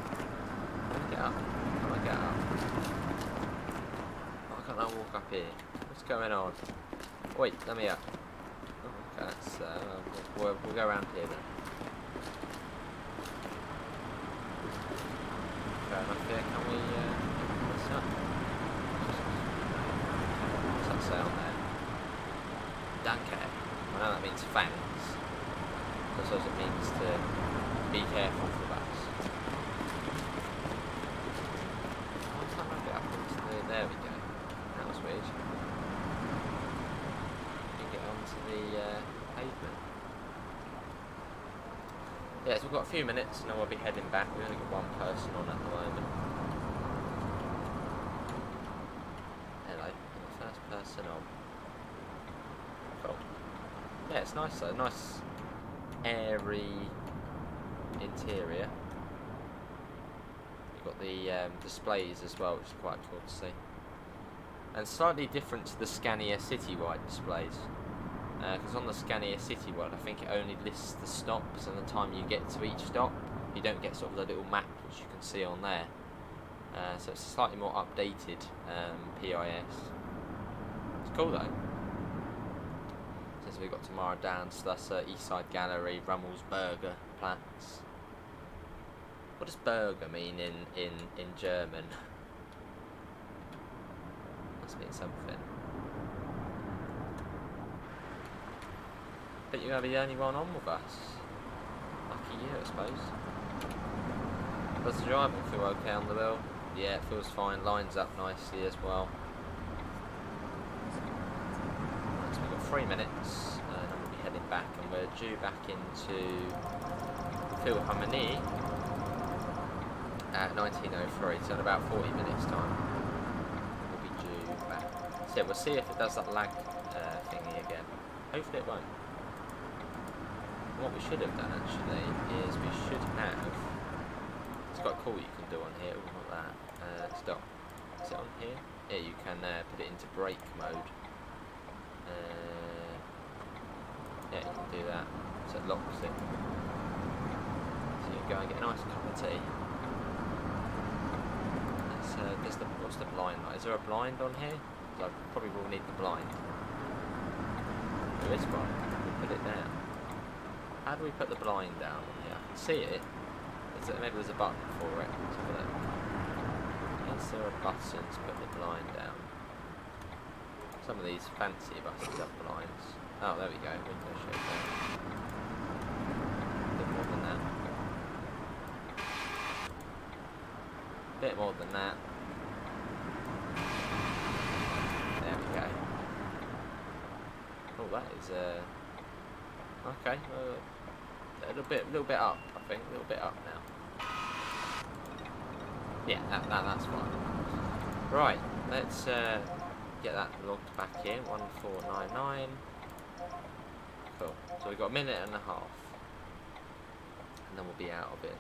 Can I get up? Can I get up? Why can't I walk up here? What's going on? Wait, let me up. Oh, okay, let's, we'll go around here then. Fair enough here, can we pick this up? What's that say on there? Danke. I know that means thanks. I suppose it means to be careful for bus. Why can't I get up into the... There we go. That was weird. You can get onto the pavement. Yeah, so we've got a few minutes and then we'll be heading back. We've only got one person on at the moment. Hello, the first person on. Cool. Yeah, it's nice though. Nice airy interior. You've got the displays as well, which is quite cool to see. And slightly different to the Scania Citywide displays. Because on the Scania Citywide, I think it only lists the stops and the time you get to each stop. You don't get sort of the little map which you can see on there. So it's a slightly more updated PIS. It's cool though. Since we've got Tamara Dance, that's Eastside Gallery, Rummel's Burger, Platz. What does burger mean in German? Must mean something. But you're going to be the only one on with us. Lucky you, I suppose. Does the driving feel okay on the wheel? Yeah, it feels fine. Lines up nicely as well. So we've got 3 minutes, and then we'll be heading back, and we're due back into Philharmonie at 19:03, so in about 40 minutes time we'll be due back. So yeah, we'll see if it does that lag thingy again. Hopefully it won't. What we should have done actually is we should have. It's quite cool you can do on here. All like that. Stop. Is it on here? Yeah, you can put it into brake mode. Yeah, you can do that. So it locks it. So you go and get a nice cup of tea. What's the blind light? Is there a blind on here? I probably will need the blind. There is one. We'll put it down. How do we put the blind down on here? I can see it. Maybe there's a button for it. Let's have a look. Is there a button to put the blind down? Some of these fancy buttons have blinds. Oh, there we go. Window shade down. A bit more than that. A bit more than that. There we go. Oh, that is okay. A little bit up. I think a little bit up now. Yeah, that's fine. Right, let's get that logged back in. 1499. Cool. So we've got a minute and a half, and then we'll be out of it.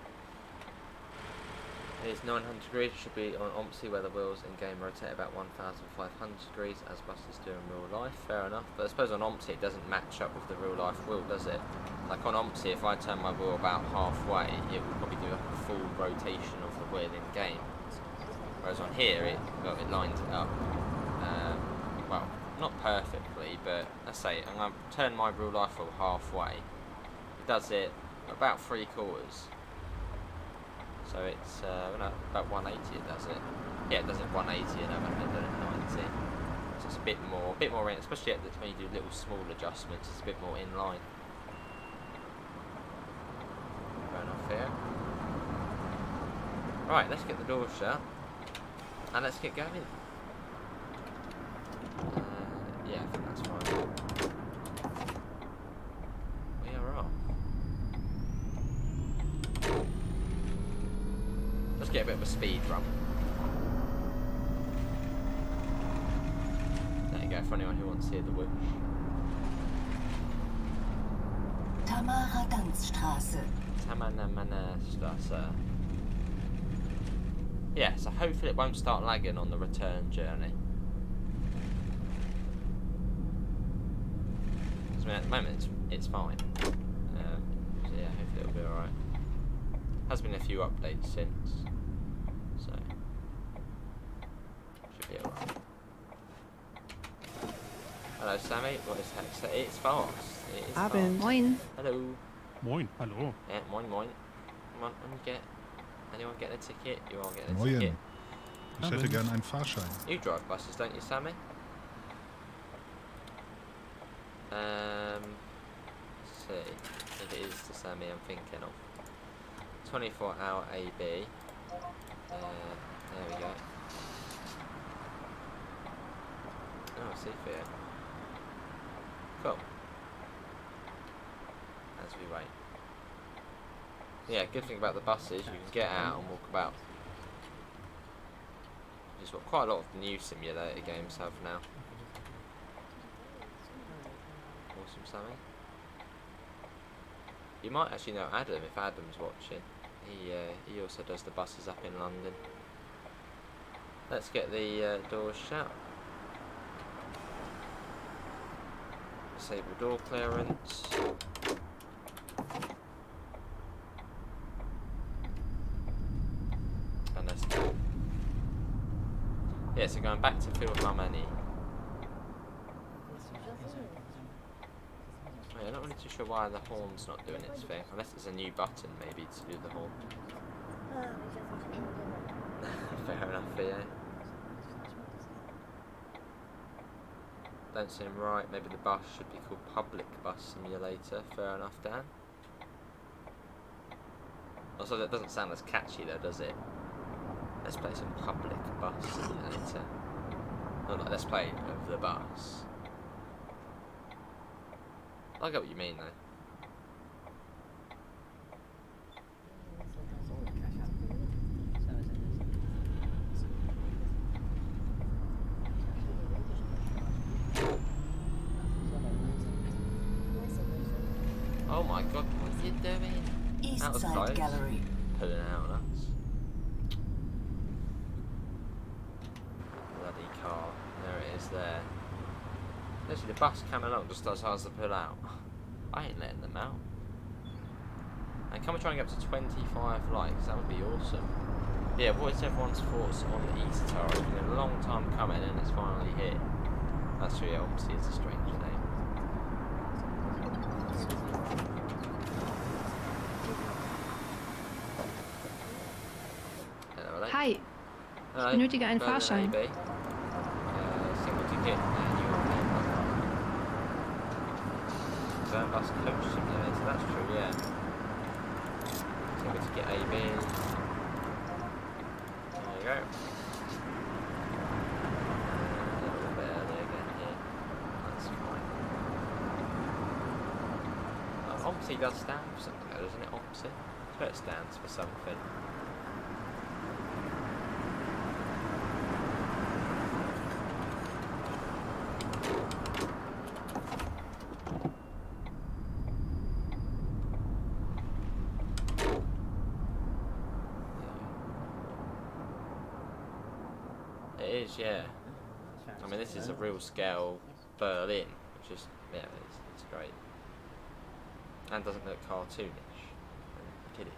It's 900 degrees, should be on OMSI where the wheels in game rotate about 1500 degrees as buses do in real life. Fair enough, but I suppose on OMSI it doesn't match up with the real life wheel, does it? Like on OMSI, if I turn my wheel about halfway, it will probably do like a full rotation of the wheel in game. Whereas on here, it lines it up. Well, not perfectly, but let's say I'm going to turn my real life wheel halfway. It does it about 3/4. So it's about 180 it does it. Yeah, it does it 180 and I've done it 90. So it's a bit more in, especially when you do little small adjustments, it's a bit more in line. Going off here. Right, let's get the door shut. And let's get going. Yeah, I think that's fine. We are off. Let's get a bit of a speed run. There you go, for anyone who wants to hear the whoosh. Tamara-Ganz-Straße. Tamana-Mana-Straße. Yeah, so hopefully it won't start lagging on the return journey. So at the moment it's fine. So yeah, hopefully it'll be alright. Has been a few updates since, so should be alright. Hello Sammy, what is that? So it's fast. It is Abend. fast. Moin. Hello. Moin, hallo. Yeah, moin moin. Come on, anyone getting a ticket? You are getting a Moin. ticket. Ich hätte gern einen Fahrschein. You drive buses, don't you, Sammy? Let's see if it is the Sammy I'm thinking of. 24-hour AB. There we go. Oh, I see fear. Cool. As we wait. Yeah, good thing about the buses, you can get out and walk about. Which is what quite a lot of the new simulator games have now. Awesome, Sammy. You might actually know Adam if Adam's watching. He also does the buses up in London. Let's get the doors shut. Disable door clearance. And let's go. Yeah, so going back to Phil Harmony. I'm not really too sure why the horn's not doing its thing, unless there's a new button maybe to do the horn. Fair enough, yeah. Don't seem right, maybe the bus should be called Public Bus Simulator. Fair enough, Dan. Also, that doesn't sound as catchy though, does it? Let's play some Public Bus Simulator. Oh no, let's play of the bus. I get what you mean though. Oh my god, what are you doing? East That was Side close. Gallery. Pulling out on us. Bloody car. There it is there. Actually, the bus came along just as hard as to pull out. I ain't letting them out. And can we try and get up to 25 likes? That would be awesome. Yeah, what is everyone's thoughts on the eCitaro? It's been a long time coming and it's finally here. That's true, yeah, obviously it's a strange name. Hello, hello. Hi, Hello. ich benötige einen Berlin Fahrschein. AB. Single ticket. Zone bus coach simulator, that's true, yeah. Single ticket AB. There you go. A little bit early again here. That's fine. OMSI does stand for something though, doesn't it? OMSI? I bet it stands for something. It is, yeah. I mean, this is a real scale Berlin, which is, yeah, it's great. And doesn't look cartoonish and kiddish.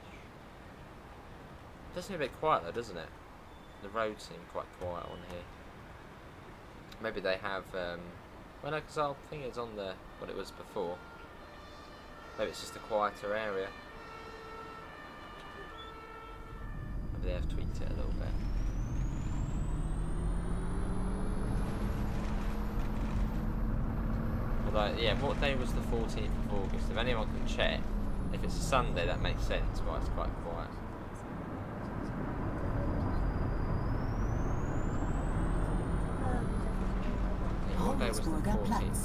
It does seem a bit quiet though, doesn't it? The roads seem quite quiet on here. Maybe they have, well no, because I think it's on the, what it was before. Maybe it's just a quieter area. Maybe they have tweaked it a little bit. Like, yeah, what day was the 14th of August? If anyone can check, if it's a Sunday, that makes sense why it's quite quiet. Yeah, what day was the 14th of August?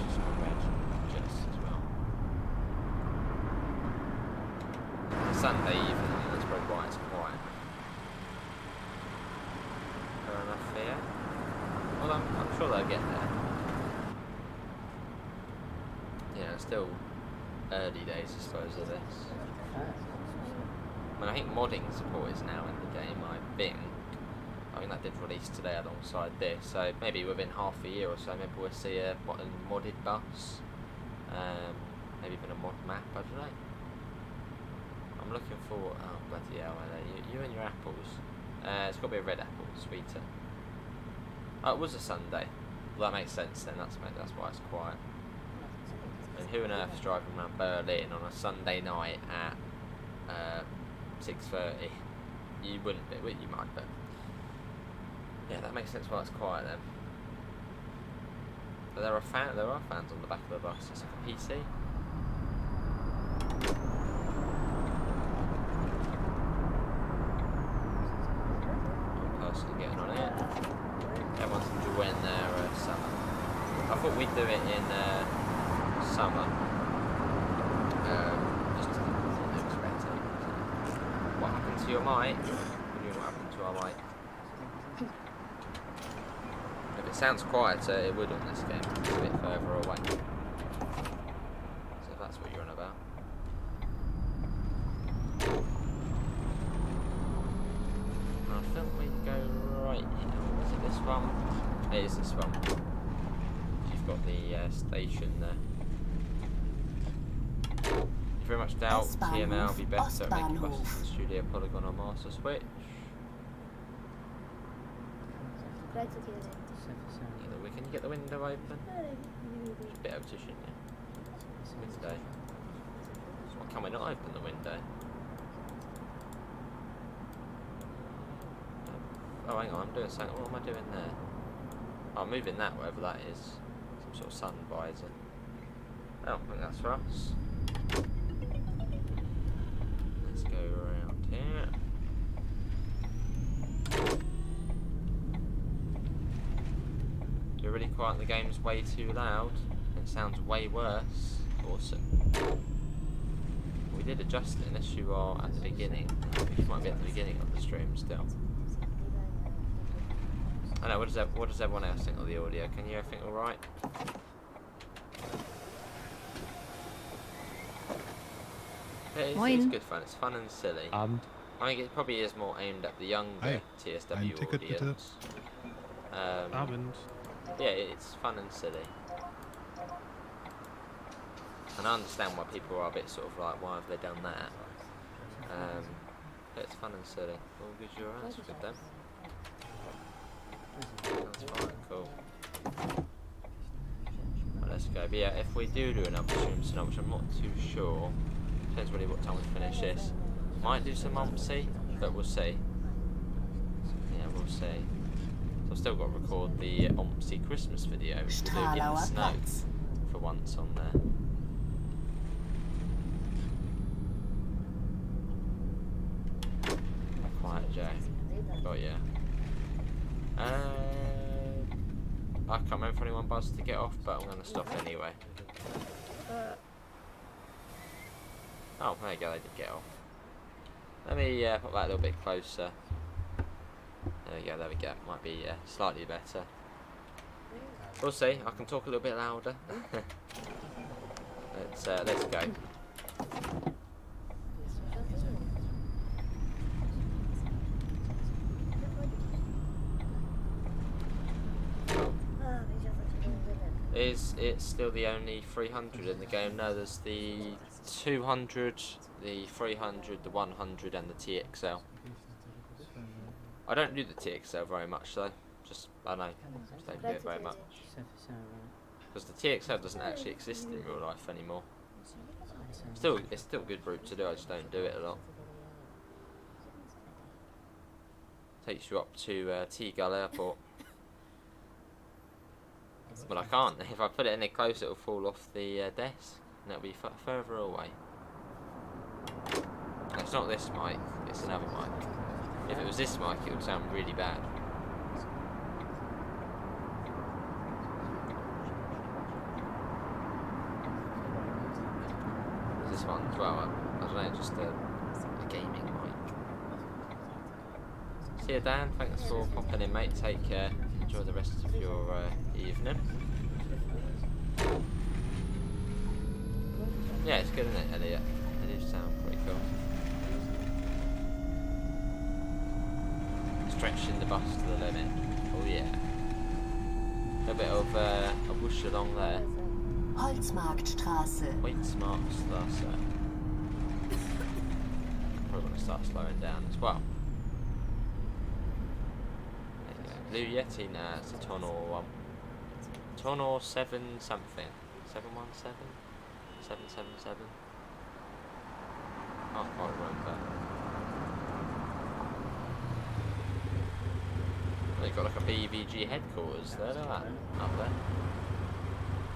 Just got red, just as well. Sunday evening. Why it's quiet. Fair enough here. Well, I'm sure they'll get there. Yeah, still early days, I suppose, of this. I mean, I think modding support is now in the game, I think. I mean, that did release today alongside this, so maybe within half a year or so, maybe we'll see a modded bus. Maybe even a mod map, I don't know. I'm looking for, oh bloody hell, you and your apples. It's got to be a red apple, sweeter. Oh, it was a Sunday. Well, that makes sense then, that's why it's quiet. And who on earth is driving around Berlin on a Sunday night at 6:30? You wouldn't be, well, you might, but... Yeah, that makes sense why it's quiet then. But there are fans on the back of the bus. It's like a PC. Getting on it. Everyone's enjoying their summer. I thought we'd do it in summer. Just to expect it. What happened to your mic? What happened to our mic? If it sounds quieter, it would on this game. It's a bit further away. So that's what you're on about. I think we go right here. Is it this one? It is this one. You've got the station there. You very much doubt TML will be better at making buses in Studio Polygon or Master Switch. Can you get the window open? It's a bit able to, shouldn't you? It's a window. So why can we not open the window? Oh, hang on, I'm doing something. What am I doing there? Oh, I'm moving that, whatever that is. Some sort of sun visor. Oh, I think that's for us. Let's go around here. You're really quiet, the game's way too loud. It sounds way worse. Awesome. We did adjust it unless you are at the beginning. I think you might be at the beginning of the stream still. I know. What does everyone else think of the audio? Can you hear everything all right? It's Moin. good fun. It's fun and silly. Abend. I think it probably is more aimed at the younger Hi. TSW Ein Ticket bitte. audience. Abend. Yeah, it's fun and silly. And I understand why people are a bit sort of like, why have they done that? But it's fun and silly. All good, your answer with them. That's fine, cool. Well, let's go. But yeah, if we do another stream tonight, which I'm not too sure, depends really what time we finish this. Might do some Umpsy, but we'll see. Yeah, we'll see. So I've still got to record the Umpsy Christmas video, which we'll do in the Stralauer snow Platz. for once on there. Quiet Joe. Got ya. I can't remember if anyone buzzed to get off, but I'm going to stop anyway. Oh, there you go, they did get off. Let me put that a little bit closer. There we go, there we go. Might be slightly better. We'll see, I can talk a little bit louder. Let's go. Is it still the only 300 in the game? No, there's the 200, the 300, the 100 and the TXL. I don't do the TXL very much though. Just, I don't know, just don't do it very much. Because the TXL doesn't actually exist in real life anymore. It's still a good route to do, I just don't do it a lot. Takes you up to Teagull Airport. But I can't. If I put it any closer, it'll fall off the desk, and it'll be further away. And it's not this mic; it's another mic. If it was this mic, it would sound really bad. There's this one as well. I don't know, just a gaming mic. See you, Dan. Thanks for popping in, mate. Take care. Enjoy the rest of your evening. Yeah, it's good, isn't it, Elliot? It does sound pretty cool. Stretching the bus to the limit. Oh yeah. A bit of a whoosh along there. Holzmarktstraße. Weitzmarktstraße. Probably going to start slowing down as well. Blue Yeti, nah, it's a Tonor one. Tonor 7 something. 717? 777? Can't quite remember. They've got like a BVG headquarters there, look at that, up there. I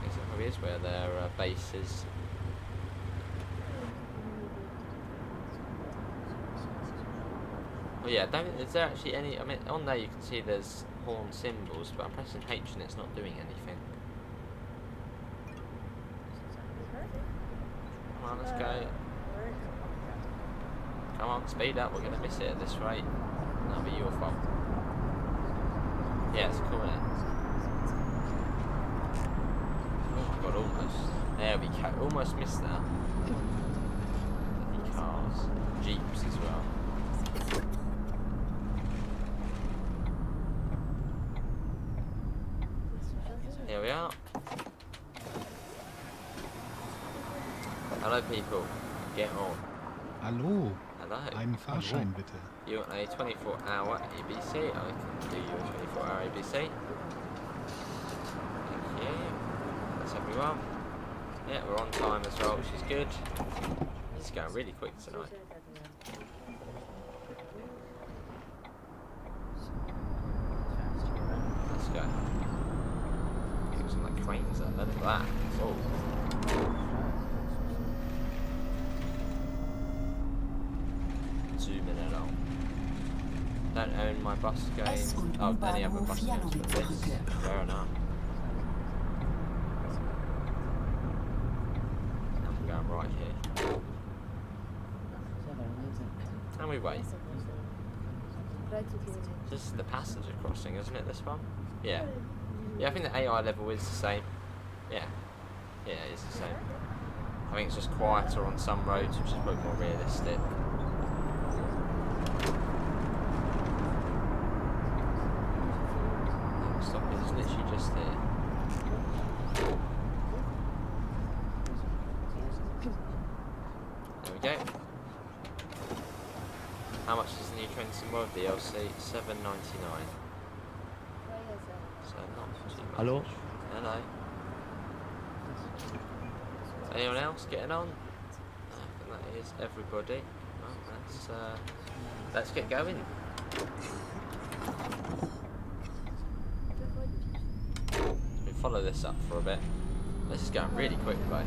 guess it probably is where their base is. Well, yeah, is there actually any, I mean, on there you can see there's horn symbols, but I'm pressing H and it's not doing anything. Come on, let's go. Come on, speed up, we're going to miss it at this rate. That'll be your fault. Yeah, it's cool, isn't it? Oh my god, almost. There we go, almost missed that. Bloody cars. Jeeps as well. Here we are. Hello people, get on. Hallo, Hello. einen Fahrschein bitte. You want a 24-hour ABC? I can do you a 24-hour ABC. Thank you. That's everyone. Yeah, we're on time as well, which is good. It's going really quick tonight. Let's go. Get some like cranes up there, look at that. Oh. Zooming along. Don't own my bus games. Oh, any other bus games but this. Fair enough. I'm going right here. And we wait. This is the passenger crossing, isn't it, this one? Yeah. Yeah, I think the AI level is the same. Yeah. Yeah, it is the same. I think it's just quieter on some roads, which is probably more realistic. Next stop is literally just here. There we go. How much is the new Trenton World DLC? $7.99. So not too much. Hello? Hello. Anyone else getting on? I think that is everybody. Well, let's get going. We follow this up for a bit. This is going really quick though.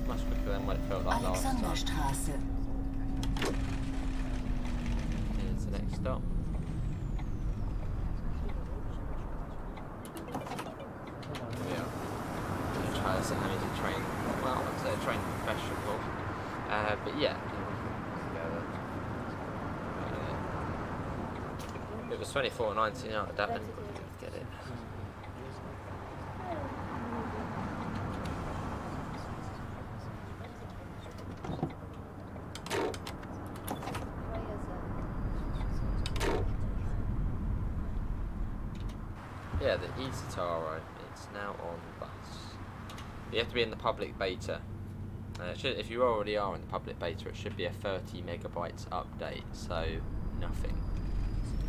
Much quicker than what it felt like last time. Alexanderstraße. Here's the next stop. As an train, well, I'd say a train professional, but yeah. It was $24.99 at Devon. Get it. Yeah, the eCitaro. It's now on bus. You have to be in the public beta. If you already are in the public beta, it should be a 30 megabytes update, so nothing.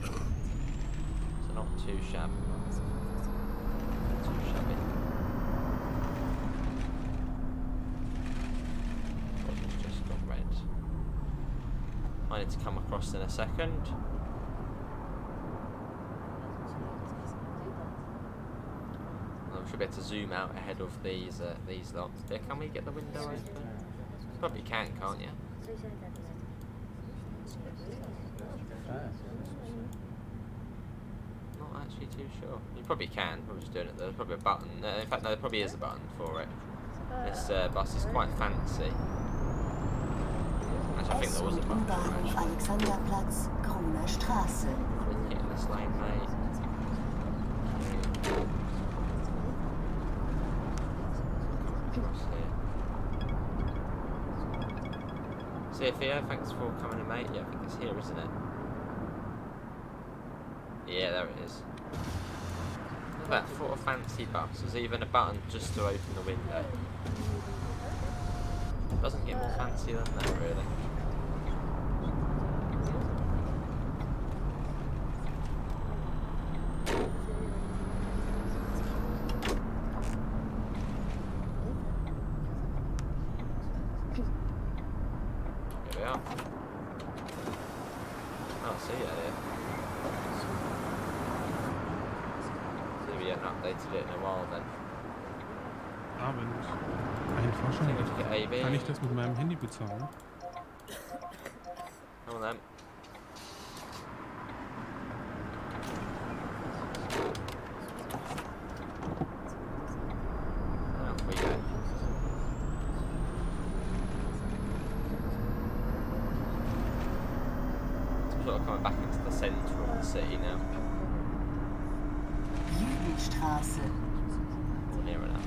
So not too shabby. Not too shabby. It's just gone red. I need to come across in a second. Should be able to zoom out ahead of these lots. Yeah, can we get the window open? Probably can't you? Not actually too sure. You probably can. Probably just doing it. There's probably a button. In fact, no, there probably is a button for it. This bus is quite fancy. Actually, I think there was a button for it. Alexanderplatz, Gruner Straße. Get in this lane, mate. See you, Theo, thanks for coming in, mate. Yeah, I think it's here, isn't it? Yeah, there it is. Look at that, for a fancy bus. There's even a button just to open the window. Doesn't get more fancy than that, really. Kann ich das mit meinem Handy bezahlen? Come on then. Off we go. So we're coming back into the centre of the city now. Jugendstraße. Near enough.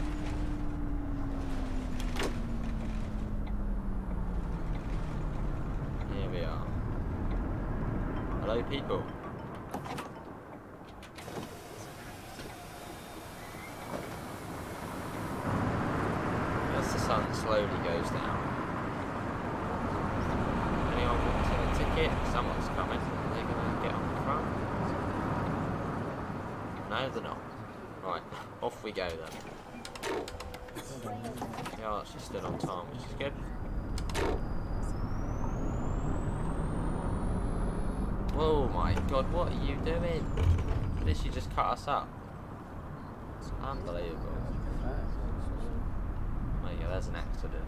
Hello, people. As the sun slowly goes down. Anyone wanting a ticket? Someone's coming. Are they going to get on the front? No, they're not. Right, off we go then. Yeah, actually still on time, which is good. Oh my god, what are you doing? Did she just cut us up? Unbelievable. There you go, there's an accident.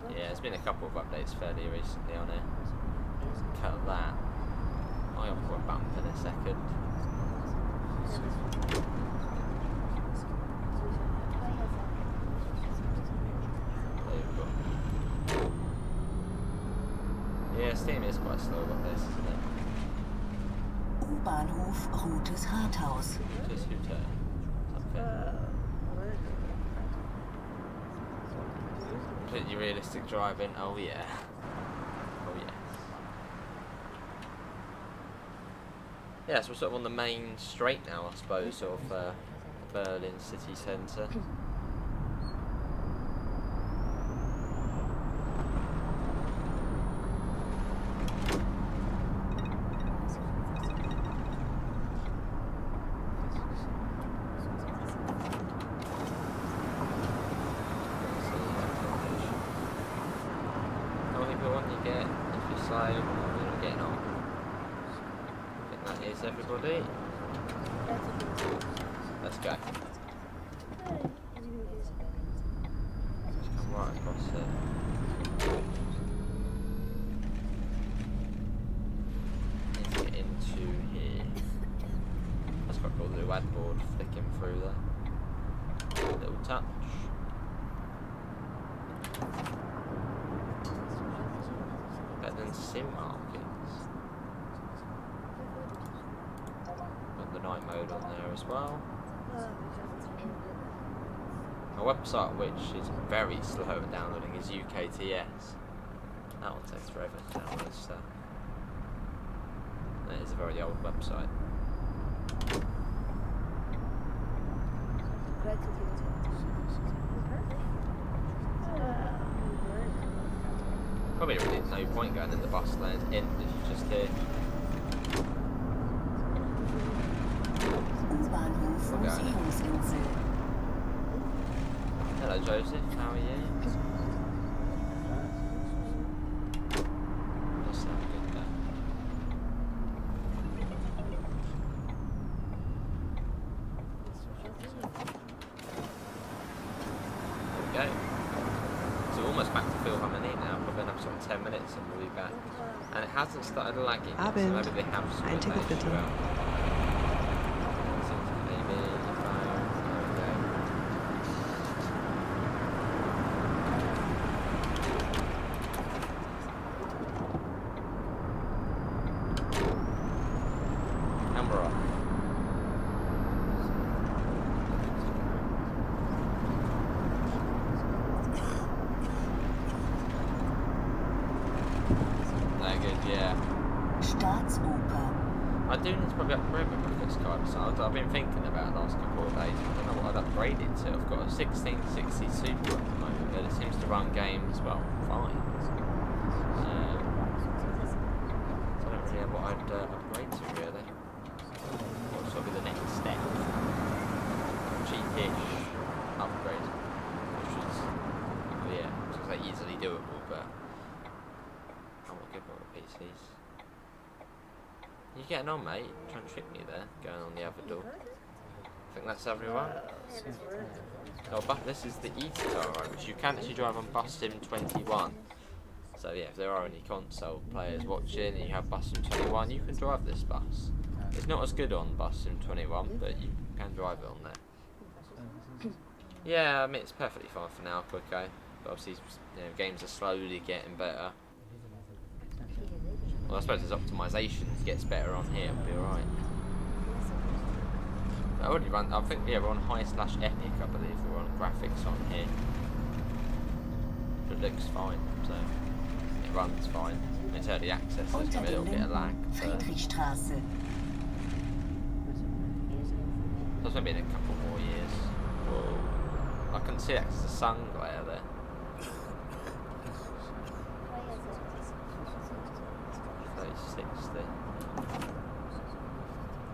Yeah, there's been a couple of updates fairly recently on it. Cut that. I'll put a bump in a second. still got this, isn't it? U-Bahnhof Rotes Rathaus. Just who turn? Something. Completely realistic driving. Oh yeah. Oh yes. Yeah, so we're sort of on the main straight now, I suppose, of Berlin city centre. How many people you get if you say you're not getting on? I think that is everybody. Let's go. Just come right across it. Need to get into here. That's quite cool, the little ad board flicking through there. Little touch. Better than sim markets. Got the night mode on there as well. A website which is very slow at downloading is UKTS. That one takes forever to download stuff. That is a very old website. Probably really no point going in the bus lane in if you just here. U-Bahnhof Museumsinsel. Hello Joseph, how are you? That sounds good there. There we go. So almost back to Phil Harmony now, probably another sort of 10 minutes and we'll be back. And it hasn't started lagging yet, so Abend. maybe they have Ein Ticket bitte. Yeah. Staatsoper. I do need to probably upgrade my graphics card, so I've been thinking about it the last couple of days. I don't know what I'd upgrade it to. I've got a 1660 Super at the moment, but it seems to run games, well, fine. So I don't really know what I'd upgrade to, really. What's sort of be the next step? Cheapish upgrade, which is, well, yeah, it's like easily doable, but I won't give up the PCs. You getting on, mate? Trying to trick me there, going on the other door. I think that's everyone. Oh, but this is the eCitaro, which you can actually drive on Bus Sim 21. So yeah, if there are any console players watching and you have Bus Sim 21, you can drive this bus. It's not as good on Bus Sim 21, but you can drive it on there. Yeah, I mean it's perfectly fine for now, Quico. But obviously, you know, games are slowly getting better. Well, I suppose as optimizations gets better on here, it'll be alright. I already run, I think, yeah, we're on high/epic, I believe. We're on graphics on here. But it looks fine, so it runs fine. It's early access, so there's going to be a little bit of lag. Friedrichstraße. So it's maybe in a couple more years. Whoa. I can see that 'cause there's a sun glare there.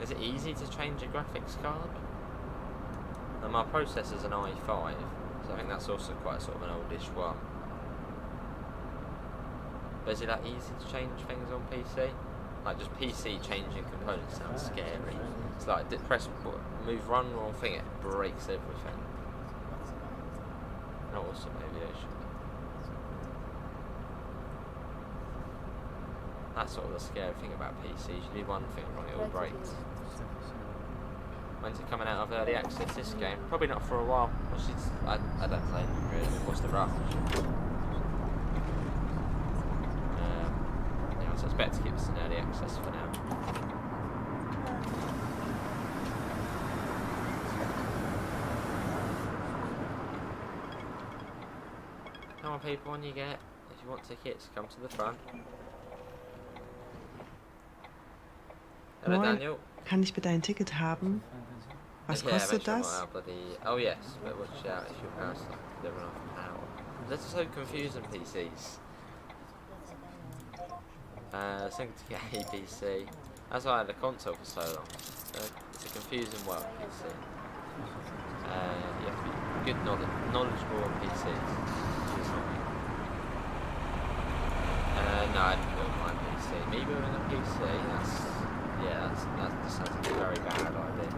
Is it easy to change a graphics card? And my processor's an i5, so I think that's also quite sort of an oldish one. But is it that easy to change things on PC? Like just PC changing components sounds scary. It's like press move run wrong thing, it breaks everything. Not awesome aviation. That's sort of the scary thing about PCs. You do one thing wrong, it all breaks. When's it coming out of early access, this game? Probably not for a while. Which is, I don't know really. What's the rush? Yeah, so it's better to keep this in early access for now. Come on people, when you get, if you want tickets, come to the front. Hello Moin. Daniel. Kann ich bitte ein Ticket haben? Was kostet das? Oh yes, but watch out if your power's not living off power. That's so confusing, PCs. Something to get ABC. That's why I had a console for so long. It's a confusing world, PC. You have to be good knowledgeable on PCs. No, I didn't build my PC. Me building a PC, that just sounds like a very bad idea.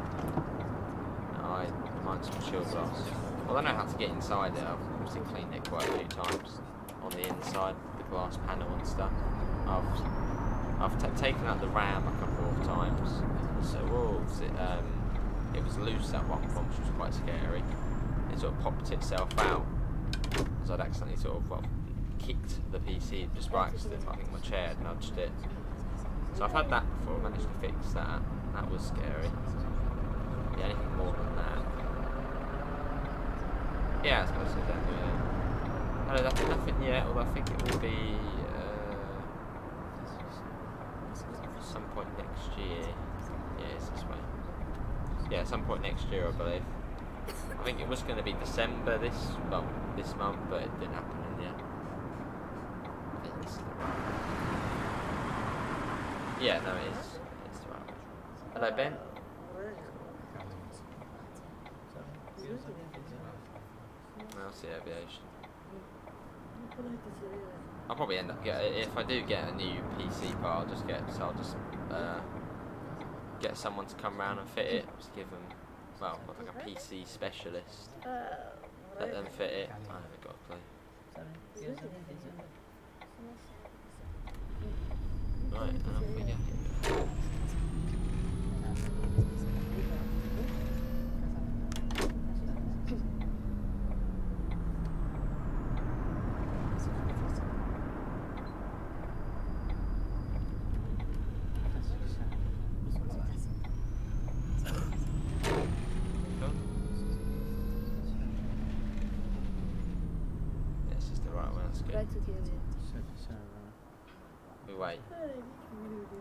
Mine's some shield glass. Well, I don't know how to get inside it. I've obviously cleaned it quite a few times on the inside, the glass panel and stuff. I've taken out the RAM a couple of times. So it was loose at one point, which was quite scary. It sort of popped itself out because I'd accidentally sort of kicked the PC just by accident. I think my chair had nudged it. So I've had that before. I managed to fix that. That was scary. Yeah, anything more than that? Yeah, I was going to say that. Hello, nothing yet. Although I think it will be some point next year. Yeah, it's this way. Yeah, some point next year, I believe. I think it was going to be December this month, but it didn't happen in the end. Yeah, no, it is. It's the right one. Hello, Ben. I'll see aviation. I'll probably end up if I do get a new PC part, I'll just get someone to come around and fit it. Just give them, well, like a PC specialist. Let them fit it. I haven't got a clue. Right, and off we go. This is the right one, that's good. We wait.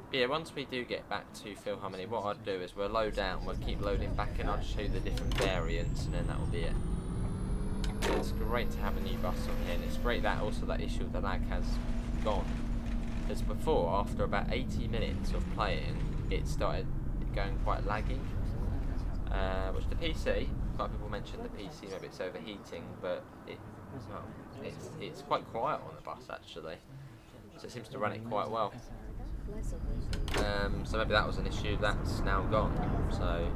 But yeah, once we do get back to Philharmony, what I'd do is we'll load out, we'll keep loading back and I'll just show you the different variants and then that will be it. So it's great to have a new bus on here, and it's great that also that issue of the lag has gone. Because before, after about 80 minutes of playing, it started going quite laggy. Which the PC, quite a people mentioned the PC maybe it's overheating, but it's quite quiet on the bus actually. So it seems to run it quite well. So maybe that was an issue that's now gone. So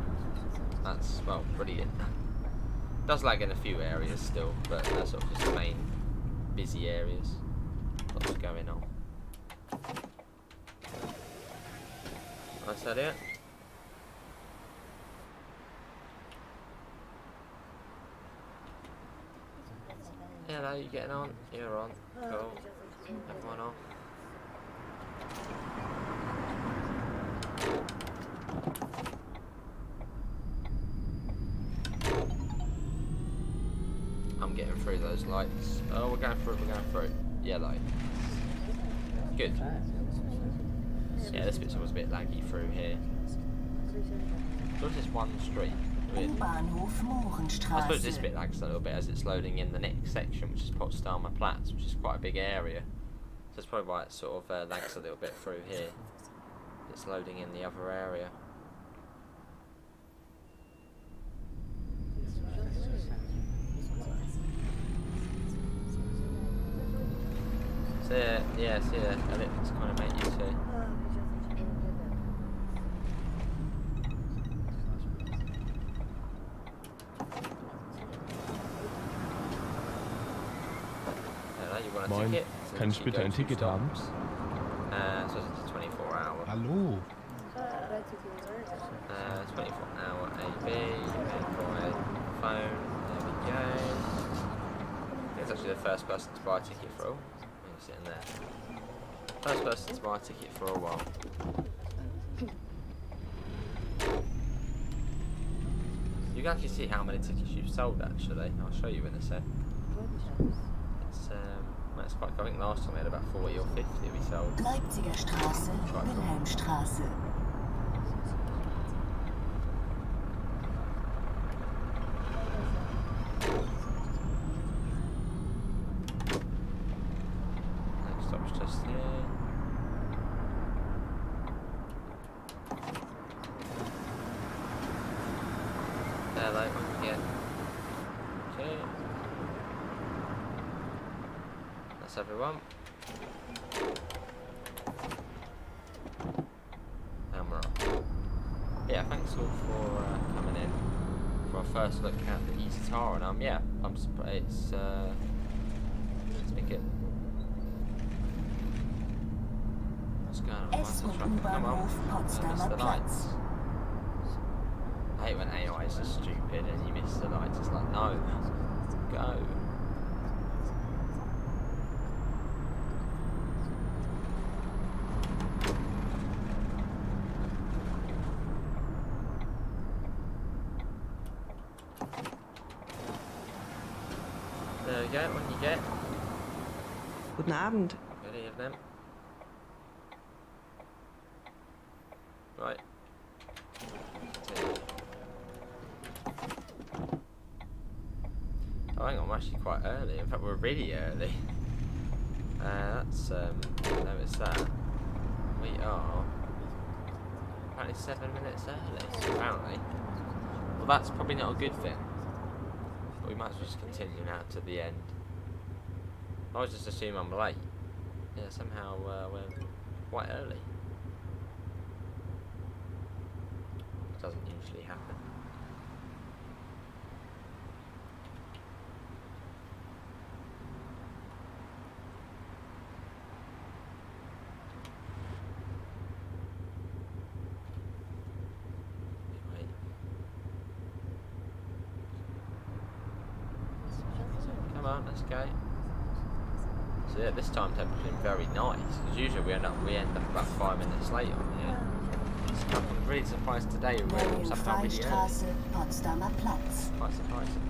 that's, well, brilliant. Does lag in a few areas still, but that's sort of just the main busy areas. Lots going on. Is that it? Hello, you getting on? You're on. Cool. Everyone on. I'm getting through those lights. Oh, we're going through. Yellow. Good. Yeah, this bit's always a bit laggy through here. So it's just one street. Weird. I suppose this bit lags a little bit as it's loading in the next section, which is Potsdamer Platz, which is quite a big area. So that's probably why it sort of lags a little bit through here. It's loading in the other area. So yeah, see the ellipse kind of make you too. Moin, kann ich bitte ein Ticket haben? So it's 24 hour. Hallo. 24 hour AB, Android, phone, there we go. It's actually the first person to buy a ticket for all. You're sitting there. First person to buy a ticket for a while. You can actually see how many tickets you've sold actually. I'll show you in a sec. It's quite, I think last time we had about 40 or 50 we sold. Leipziger Straße, Wilhelmstraße. Next stop's just here. Hello, again. Okay. That's everyone. And we're off. Yeah, thanks all for coming in for our first look at the eCitaro. And yeah, I'm surprised. Let's make it. What's going on? Why's the traffic? Come on. Miss the lights. I hate when AI is just stupid and you miss the lights. It's like, no, go. There we go, when you get. Guten Abend. Good evening. Right. Oh, hang on, I'm actually quite early. In fact, we're really early. Notice that. We are apparently 7 minutes early, apparently. Well, that's probably not a good thing. But we might as well just continue now to the end. I always just assume I'm late. Yeah, somehow we're quite early. It doesn't usually happen. Come on, let's go. So yeah, this time tempo's been very nice because usually we end up about 5 minutes late on here. So I'm really surprised today we're somehow really early. Marienfreistraße, Potsdamer Platz. Quite surprising.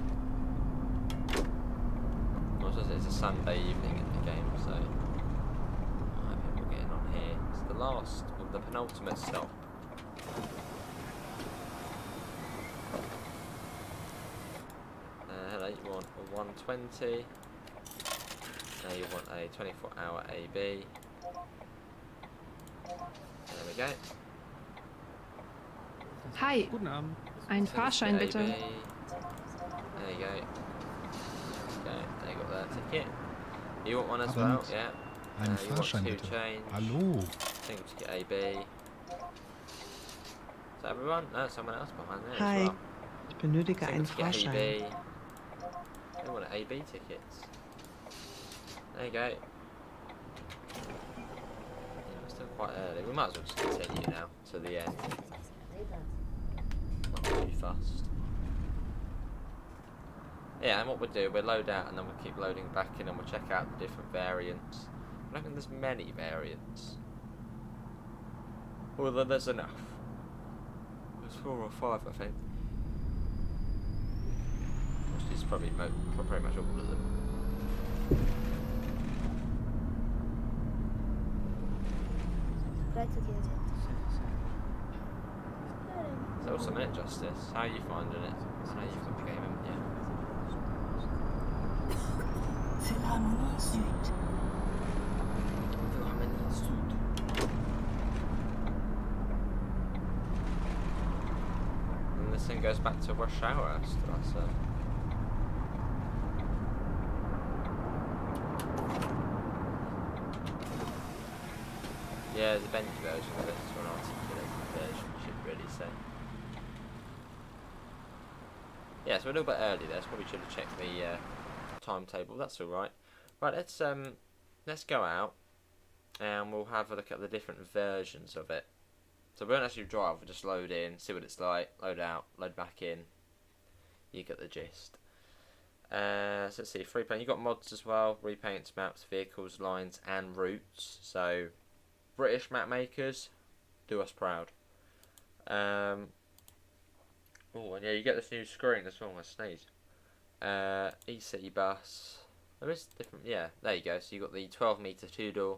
Also, it's a Sunday evening at the game, so people getting on here. It's the last, or the penultimate stop. Hello, you want a 120. Now you want a 24-hour AB. There we go. Hi, Guten Abend. ein Fahrschein bitte. There you go. Okay, there you got that ticket. You want one as well? Abend. Yeah. Einen You want Fahrschein two bitte. change. Hallo. Single ticket AB. Is that everyone? No, someone else behind there Hi. as well. Ich benötige Single einen ticket Fahrschein. AB. They want AB tickets. There you go. Yeah, we're still quite early. We might as well just continue now to the end. Not too fast. Yeah, and what we'll do, we'll load out and then we'll keep loading back in and we'll check out the different variants. I don't think there's many variants. Well, then there's enough. There's 4 or 5, I think. Which is probably pretty much all of them. Is there also Minute Justice? How are you finding it? I know you've got the game, haven't you? Philharmonie Süd. Philharmonie Süd. And this thing goes back to rush hour still, so. Yeah, there's a bench version of it, so an articulated version, should really say. Yeah, so we're a little bit early there, so probably should have checked the timetable. That's all right. Right, let's go out and we'll have a look at the different versions of it. So we won't actually drive. We'll just load in, see what it's like, load out, load back in. You get the gist. So let's see, free plane. You got mods as well, repaints, maps, vehicles, lines, and routes. So British map makers, do us proud. Oh, and yeah, you get this new screen as well. I sneeze. eCity bus. There is different. Yeah, there you go. So you got the 12-meter 2-door,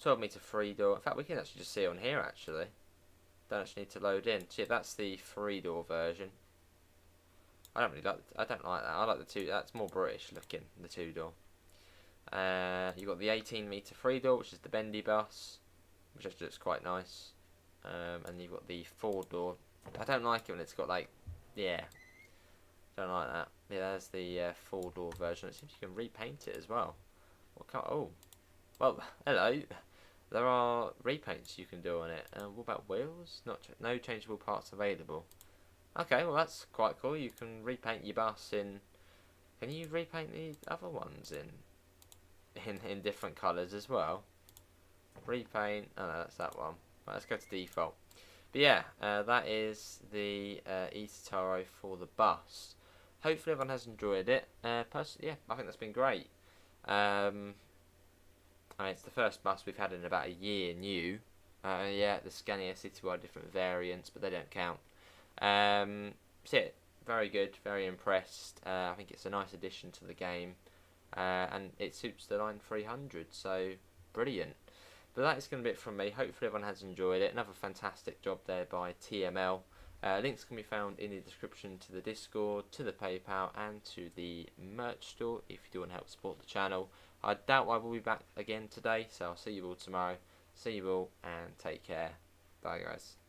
12-meter 3-door. In fact, we can actually just see it on here. Actually, don't actually need to load in. See, that's the 3-door version. I don't like that. I like the 2. That's more British looking. The 2-door. You got the 18-meter 3-door, which is the bendy bus, which actually looks quite nice. And you've got the 4-door. I don't like it when it's got like, yeah, don't like that. Yeah, there's the 4-door version. It seems you can repaint it as well. Oh, well, hello. There are repaints you can do on it. What about wheels? No changeable parts available. Okay, well that's quite cool. You can repaint your bus in. Can you repaint the other ones in different colours as well? Repaint. Oh no, that's that one. Right, let's go to default. But yeah, that is the eCitaro for the bus. Hopefully everyone has enjoyed it. Personally, yeah, I think that's been great. I mean, it's the first bus we've had in about a year new. Yeah, the Scania Citywide different variants, but they don't count. So yeah, very good, very impressed. I think it's a nice addition to the game, and it suits the Line 300, so brilliant. But that is going to be it from me. Hopefully everyone has enjoyed it. Another fantastic job there by TML. Links can be found in the description to the Discord, to the PayPal, and to the merch store if you do want to help support the channel. I doubt I will be back again today, so I'll see you all tomorrow. See you all, and take care. Bye, guys.